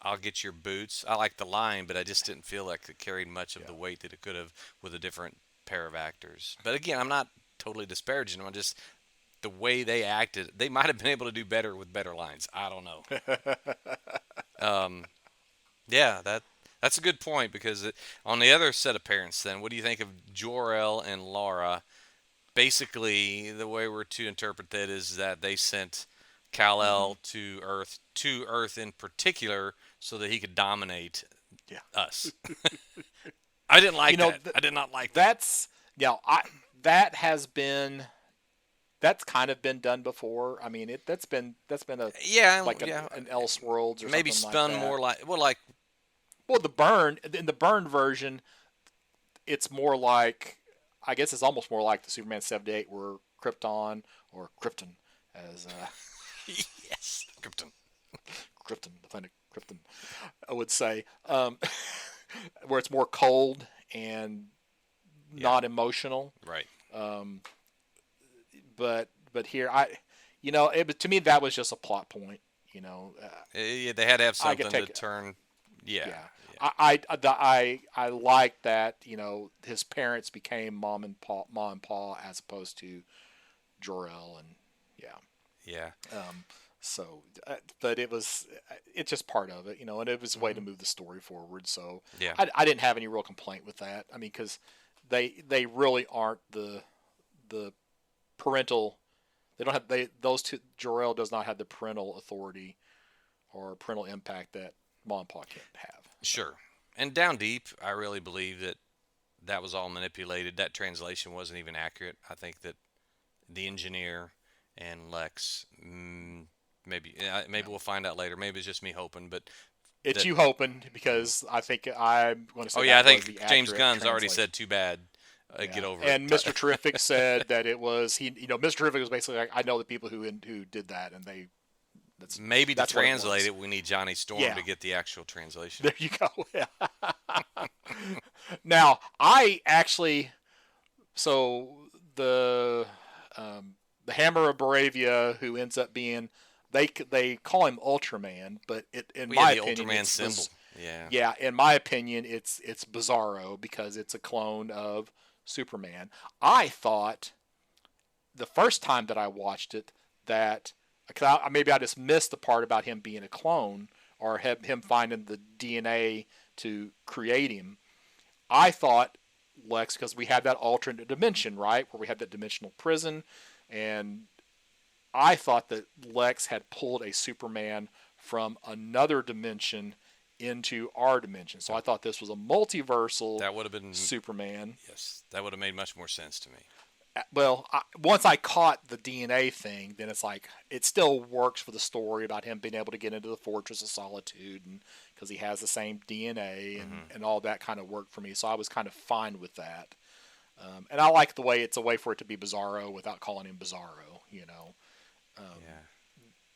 I'll get your boots. I like the line, but I just didn't feel like it carried much of yeah. the weight that it could have with a different pair of actors. But again, I'm not totally disparaging them. I'm just the way they acted. They might have been able to do better with better lines. I don't know. Um, yeah, that's a good point because on the other set of parents, then, what do you think of Jor-El and Laura? Basically, the way we're to interpret that is that they sent Hmm. Kal-El to Earth in particular, so that he could dominate Yeah, us. I didn't you like know that. th- I did not like that. that's I that has been that's kind of been done before. I mean, that's been a Yeah, like yeah. an Elseworlds or Maybe something like spun that. more like Well, in the Burn version, it's more like I guess it's almost more like the Superman 78 where Krypton or Krypton as yes, Krypton. Krypton, the planet Krypton, I would say, where it's more cold and Yeah, not emotional. right. Um, but here to me that was just a plot point. You know, Yeah, they had to have I could something to take turn. Yeah, yeah. yeah, I like that his parents became mom and pa as opposed to Jor-El and yeah. yeah. So, but it's just part of it, and it was a way to Hmm. move the story forward. So Yeah, I didn't have any real complaint with that. I mean, because they really aren't the parental. They don't have those two. Jor-El does not have the parental authority or parental impact that mom and pa can't have. So sure. And down deep, I really believe that that was all manipulated. That translation wasn't even accurate. I think that the engineer and Lex, maybe yeah. we'll find out later. Maybe it's just me hoping, but It's that. you hoping Mhm. because I think I'm going to Oh say yeah, I that was think the James accurate Gunn's already translation. said too bad. Yeah, Get over it. and Mr. Terrific said that it was he. Mr. Terrific was basically like, I know the people who did that, and that's Maybe to that's what it translate was. it, we need Johnny Storm Yeah, to get the actual translation. there you go. Yeah. Now I actually so the the Hammer of Baravia who ends up being they call him Ultraman, but in We had my the opinion Ultraman symbol. Yeah. yeah, in my opinion, it's Bizarro because it's a clone of Superman. I thought the first time that I watched it that cause maybe I just missed the part about him being a clone or him finding the DNA to create him. I thought Lex because we had that alternate dimension, right, where we had that dimensional prison, and I thought that Lex had pulled a Superman from another dimension into our dimension. So I thought this was a multiversal That would have been Superman. yes. That would have made much more sense to me. Well, once I caught the DNA thing, then it's like it still works for the story about him being able to get into the Fortress of Solitude, and because he has the same DNA Hmm. and all that kind of worked for me. So I was kind of fine with that. And I like the way it's a way for it to be Bizarro without calling him Bizarro. Yeah.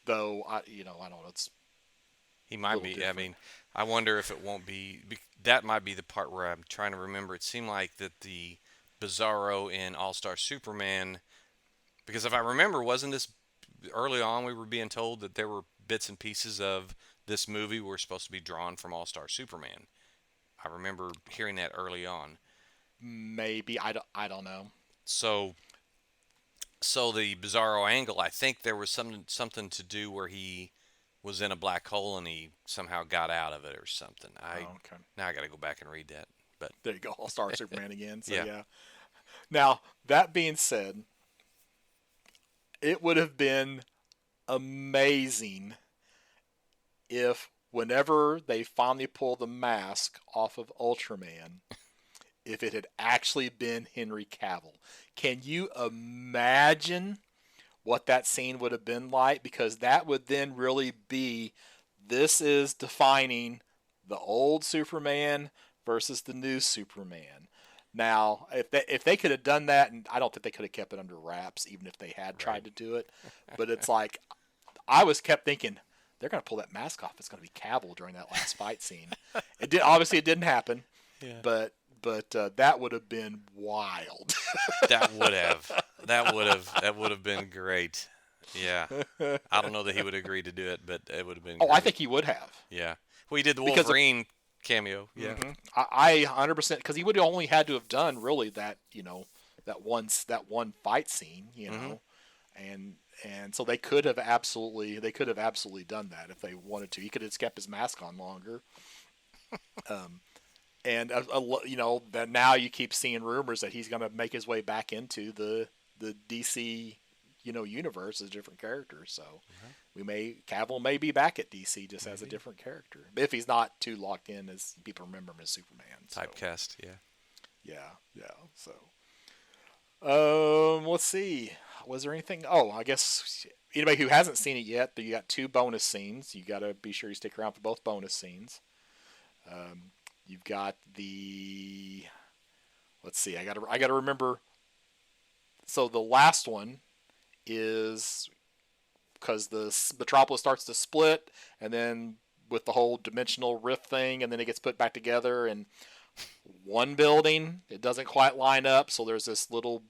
Though I don't know, it's He A might little be. I different. mean, I wonder if it won't be. That might be the part where I'm trying to remember. It seemed like that the Bizarro in All Star Superman, because if I remember, wasn't this early on we were being told that there were bits and pieces of this movie were supposed to be drawn from All Star Superman? I remember hearing that early on. Maybe I don't know. So, so the Bizarro angle, I think there was something to do where he was in a black hole and he somehow got out of it or something. I Oh, okay. Now I got to go back and read that. But There you go. All Star Superman again. So yeah, yeah. Now that being said, it would have been amazing if whenever they finally pull the mask off of Ultraman, if it had actually been Henry Cavill. Can you imagine what that scene would have been like? Because that would then really be, this is defining the old Superman versus the new Superman. Now, if they could have done that, and I don't think they could have kept it under wraps, even if they had tried right. to do it, but it's like I was kept thinking they're going to pull that mask off. It's going to be Cavill during that last fight scene. It did. Obviously, it didn't happen, Yeah. but that would have been wild. That would have. That would have been great. Yeah. I don't know that he would agree to do it, but it would have been Oh, I great. think he would have. Yeah. Well, he did the Because Wolverine cameo. Yeah. I 100%, because he would have only had to have done really that, that one fight scene, and so they could have absolutely done that if they wanted to. He could have just kept his mask on longer. And that now you keep seeing rumors that he's going to make his way back into the DC universe as a different character. So Cavill may be back at DC just as a different character if he's not too locked in as people remember him as Superman. So, Typecast. Yeah. yeah. So let's see. Was there anything? Oh, I guess anybody who hasn't seen it yet, you got 2 bonus scenes. You got to be sure you stick around for both bonus scenes. You've got the. Let's see. I got to remember. So the last one is because the Metropolis starts to split, and then with the whole dimensional rift thing, and then it gets put back together, and one building it doesn't quite line up, so there's this little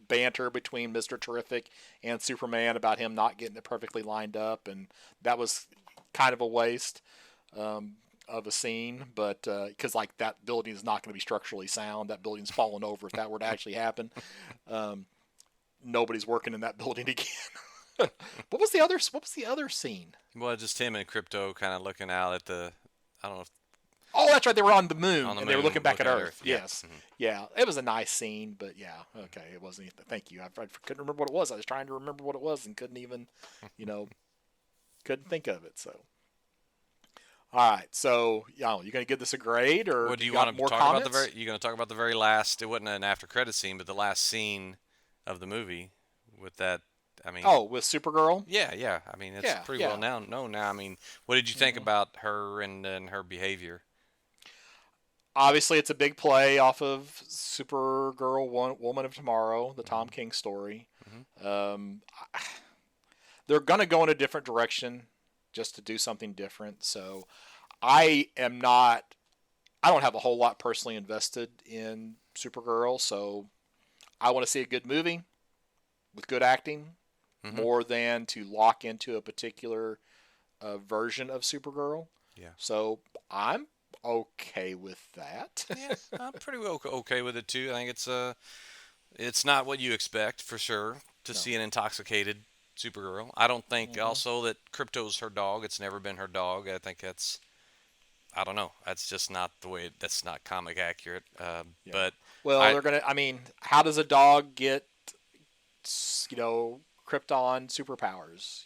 banter between Mr. Terrific and Superman about him not getting it perfectly lined up, and that was kind of a waste of a scene, but because like that building is not going to be structurally sound, that building's falling over if that were to actually happen. Nobody's working in that building again. What was the other scene? Well, just him and Crypto kind of looking out at the. I don't know. Oh, that's right. They were on the moon, On the and they were moon, looking back at looking at Earth. Earth, yeah. Yes. Yeah. It was a nice scene, but yeah. Okay. It wasn't anything. Thank you. I couldn't remember what it was. I was trying to remember what it was and couldn't even, couldn't think of it. So. All right. So, you going to give this a grade, or What do you got want to more talk comments? about? You going to talk about the very last? It wasn't an after credit scene, but the last scene of the movie with that. I mean. Oh, with Supergirl? Yeah. I mean, it's pretty well known now. I mean, what did you think about her and her behavior? Obviously, it's a big play off of Supergirl, Woman of Tomorrow, the Tom King story. They're going to go in a different direction just to do something different. So I don't have a whole lot personally invested in Supergirl. So I want to see a good movie with good acting more than to lock into a particular version of Supergirl. Yeah. So I'm okay with that. Yeah, I'm pretty well okay with it too. I think it's not what you expect for sure to see an intoxicated Supergirl. I don't think also that Crypto's her dog. It's never been her dog. I think I don't know. That's just not the way. That's not comic accurate. But they're gonna. I mean, how does a dog get, Krypton superpowers?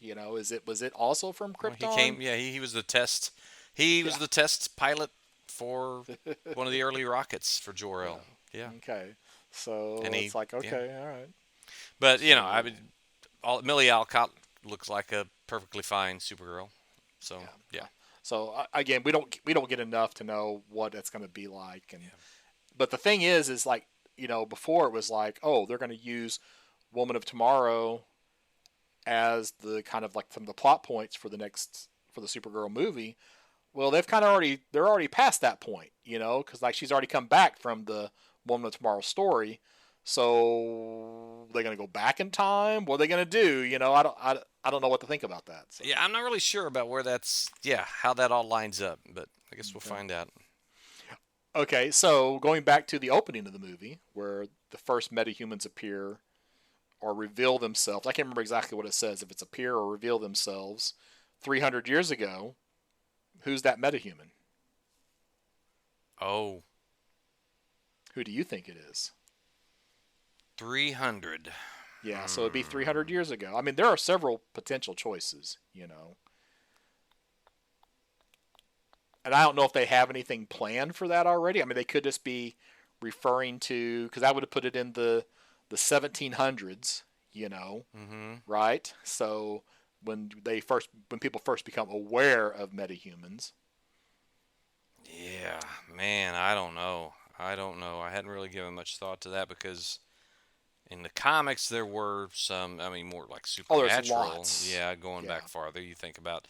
Was it also from Krypton? He came. Yeah, he was the test. He was the test pilot for one of the early rockets for Jor-El. Yeah. Okay. So And it's like, okay, all right. But I mean, Millie Alcott looks like a perfectly fine Supergirl. So yeah. So again, we don't get enough to know what it's going to be like, but the thing is like, before it was like, oh, they're going to use Woman of Tomorrow as the kind of like some of the plot points for the next for the Supergirl movie. Well, they're already past that point, because like she's already come back from the Woman of Tomorrow story. So they're gonna go back in time. What are they gonna do? I don't know what to think about that. So. Yeah, I'm not really sure about how that all lines up, but I guess we'll find out. Okay, so going back to the opening of the movie, where the first metahumans appear or reveal themselves. I can't remember exactly what it says, if it's appear or reveal themselves 300 years ago. Who's that metahuman? Oh, Who do you think it is? 300. Yeah, so it'd be 300 years ago. I mean, there are several potential choices, And I don't know if they have anything planned for that already. I mean, they could just be referring to, because I would have put it in the 1700s, right? So when people first become aware of metahumans. Yeah, man, I don't know. I hadn't really given much thought to that because in the comics there were some, more like supernatural. There's lots. Yeah, going back farther, you think about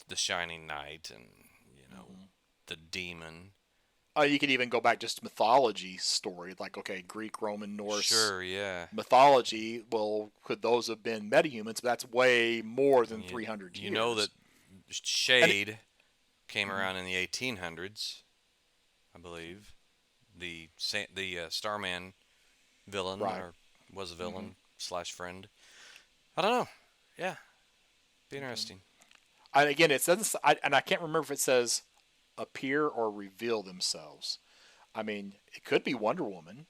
the Shining Knight and, the demon. You could even go back just to mythology story, like, okay, Greek, Roman, Norse. Sure, yeah. Mythology, well, could those have been metahumans? But that's way more than 300 years. You know that Shade came around in the 1800s, I believe. The Starman villain, right. or was a villain / friend. I don't know. Yeah, be interesting. And again, it says, and I can't remember if it says appear or reveal themselves. I mean, it could be Wonder Woman.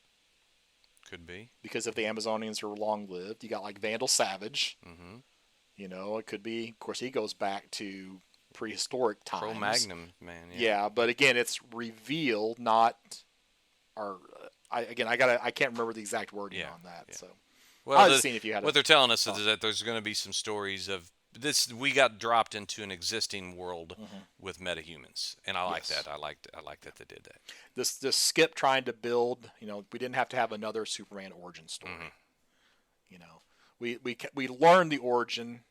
Could be. Because if the Amazonians are long-lived, you got like Vandal Savage. It could be. Of course, he goes back to prehistoric times. Cro-Magnon, man. Yeah, but again, it's revealed, not. I can't remember the exact wording on that. Yeah. So, well, I was seeing if you had. What they're telling us is that there's going to be some stories of this. We got dropped into an existing world with metahumans, and I like that. I like that they did that. This skip trying to build. We didn't have to have another Superman origin story. We learned the origin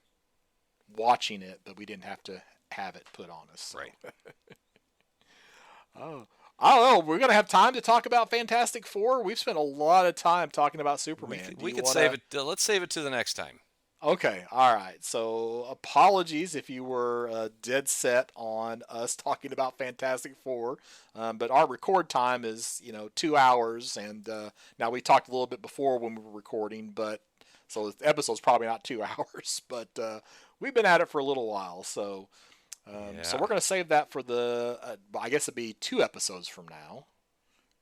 watching it, but we didn't have to have it put on us. So. Right. Oh. I don't know. We're going to have time to talk about Fantastic Four. We've spent a lot of time talking about Superman. We could save it. Let's save it to the next time. Okay. All right. So apologies if you were dead set on us talking about Fantastic Four. But our record time is, 2 hours. And now we talked a little bit before when we were recording, but so the episode's probably not 2 hours. But we've been at it for a little while. So so we're going to save that for I guess it'd be 2 episodes from now,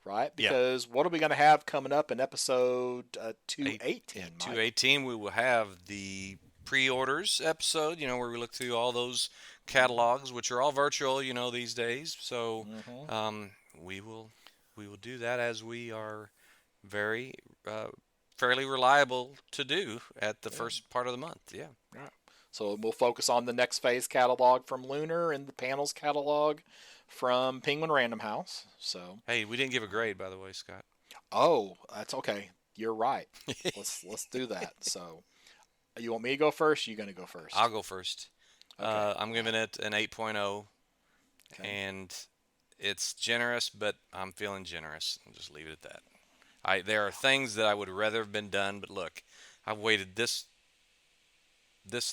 right? Because what are we going to have coming up in episode 218? 218, we will have the pre-orders episode, where we look through all those catalogs, which are all virtual, these days. So we will do that, as we are very fairly reliable to do at the first part of the month. Yeah. Right. So we'll focus on the Next Phase catalog from Lunar and the Panels catalog from Penguin Random House. So hey, we didn't give a grade, by the way, Scott. Oh, that's okay. You're right. Let's do that. So you want me to go first? Or you going to go first? I'll go first. Okay. I'm giving it an 8.0, and it's generous, but I'm feeling generous. I'll just leave it at that. There are things that I would rather have been done, but look, I've waited this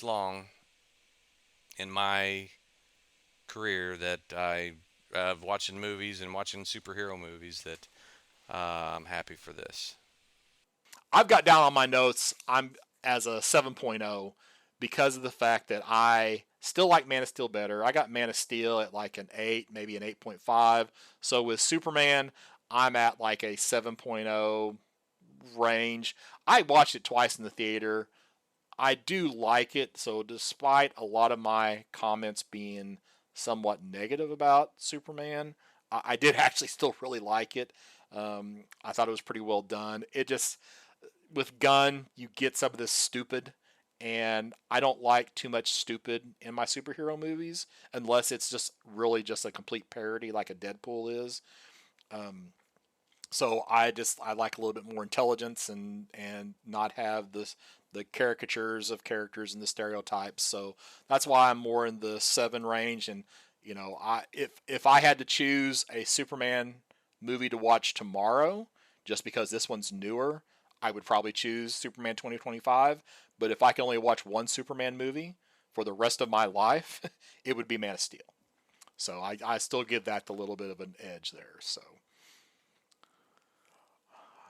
long in my career that of watching movies and watching superhero movies that I'm happy for this. I've got down on my notes I'm as a 7.0 because of the fact that I still like Man of Steel better. I got Man of Steel at like an 8, maybe an 8.5. So with Superman, I'm at like a 7.0 range. I watched it twice in the theater. I do like it, so despite a lot of my comments being somewhat negative about Superman, I did actually still really like it. I thought it was pretty well done. It just, with Gunn, you get some of this stupid, and I don't like too much stupid in my superhero movies, unless it's just really just a complete parody like a Deadpool is. So I like a little bit more intelligence and not have the the caricatures of characters and the stereotypes. So that's why I'm more in the 7 range. And if I had to choose a Superman movie to watch tomorrow, just because this one's newer, I would probably choose Superman 2025. But if I can only watch one Superman movie for the rest of my life, it would be Man of Steel. So I still give that a little bit of an edge there. So,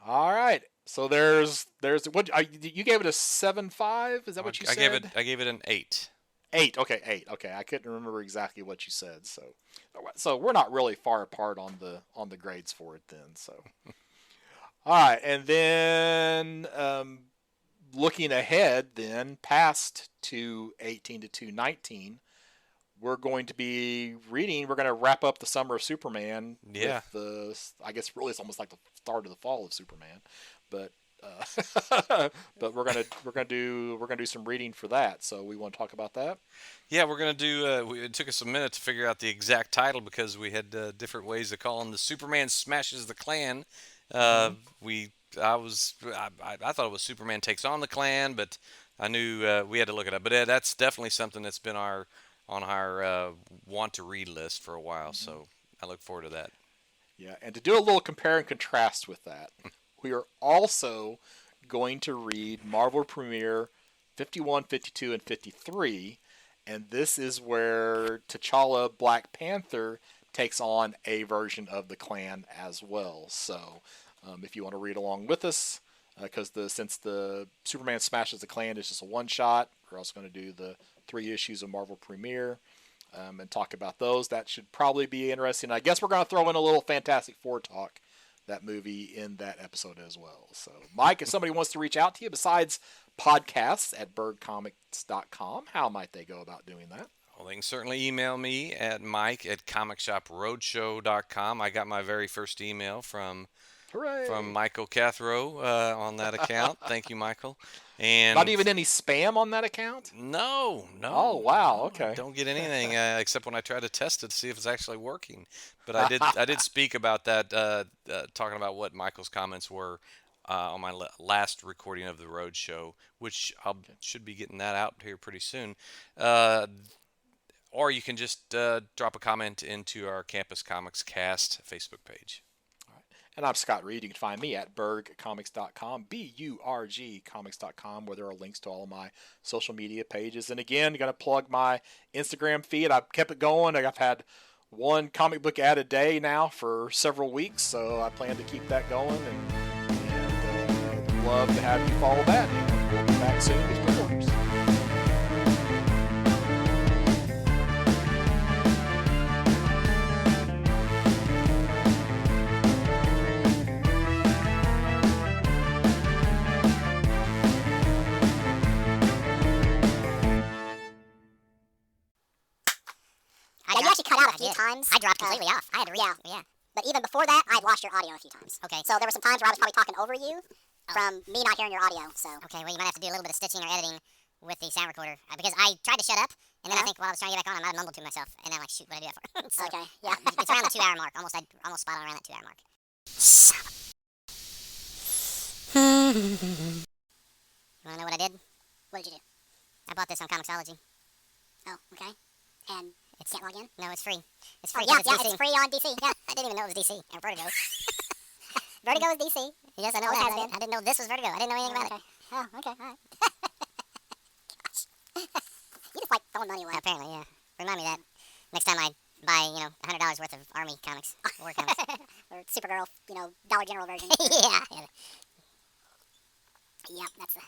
all right. So there's what you gave it a 7.5? Is that what you said? I gave it an 8. 8. Okay, 8. Okay, I couldn't remember exactly what you said. So we're not really far apart on the grades for it then. So, all right, and then looking ahead, then past 218 to 219, we're going to be reading. We're going to wrap up the summer of Superman. Yeah. With I guess really it's almost like the start of the fall of Superman, but but we're gonna do some reading for that. So we want to talk about that. Yeah, we're gonna do. It took us a minute to figure out the exact title because we had different ways of calling the Superman Smashes the Klan. I thought it was Superman Takes on the Klan, but I knew we had to look it up. But that's definitely something that's been on our want to read list for a while. So I look forward to that. Yeah, and to do a little compare and contrast with that, we are also going to read Marvel Premiere 51, 52, and 53, and this is where T'Challa Black Panther takes on a version of the Klan as well. So if you want to read along with us, because since the Superman Smashes the Klan is just a one-shot, we're also going to do the 3 issues of Marvel Premiere and talk about those. That should probably be interesting. I guess we're going to throw in a little Fantastic Four talk, that movie, in that episode as well. So, Mike, if somebody wants to reach out to you besides podcasts at birdcomics.com, how might they go about doing that? Well, they can certainly email me at mike@comicshoproadshow.com. I got my very first email from Michael Cathro on that account. Thank you, Michael. And not even any spam on that account? No. Oh, wow. Okay. I don't get anything except when I try to test it to see if it's actually working. But I did speak about that, talking about what Michael's comments were on my last recording of the Road Show, which should be getting that out here pretty soon. Or you can just drop a comment into our Campus Comics Cast Facebook page. And I'm Scott Reed. You can find me at burgcomics.com, BURG comics.com, where there are links to all of my social media pages. And again, going to plug my Instagram feed. I've kept it going. I've had 1 comic book ad a day now for several weeks, so I plan to keep that going. And I'd love to have you follow that. And we'll be back soon with pre-orders. You actually cut out a few times. I dropped completely off. I had to read. Yeah. But even before that, I'd lost your audio a few times. Okay. So there were some times where I was probably talking over you from me not hearing your audio. So. Okay, well, you might have to do a little bit of stitching or editing with the sound recorder. Because I tried to shut up, and then I think while I was trying to get back on, I might have mumbled to myself. And then I'm like, shoot, what did I do that for? So, okay, yeah. It's around the 2-hour mark. Almost spot on around that 2-hour mark. You want to know what I did? What did you do? I bought this on Comixology. Oh, okay. And can't log in? No, it's free. It's free. Oh, yeah, it's free on DC. Yeah, I didn't even know it was DC. Or Vertigo. Vertigo is DC. Yes, I know that. I didn't know this was Vertigo. I didn't know anything about it. Oh, okay, all right. Gosh. You just like throwing money away. Apparently, yeah. Remind me that next time I buy, $100 worth of Army comics, war comics. Or Supergirl, Dollar General version. Yeah. Yep, that's the...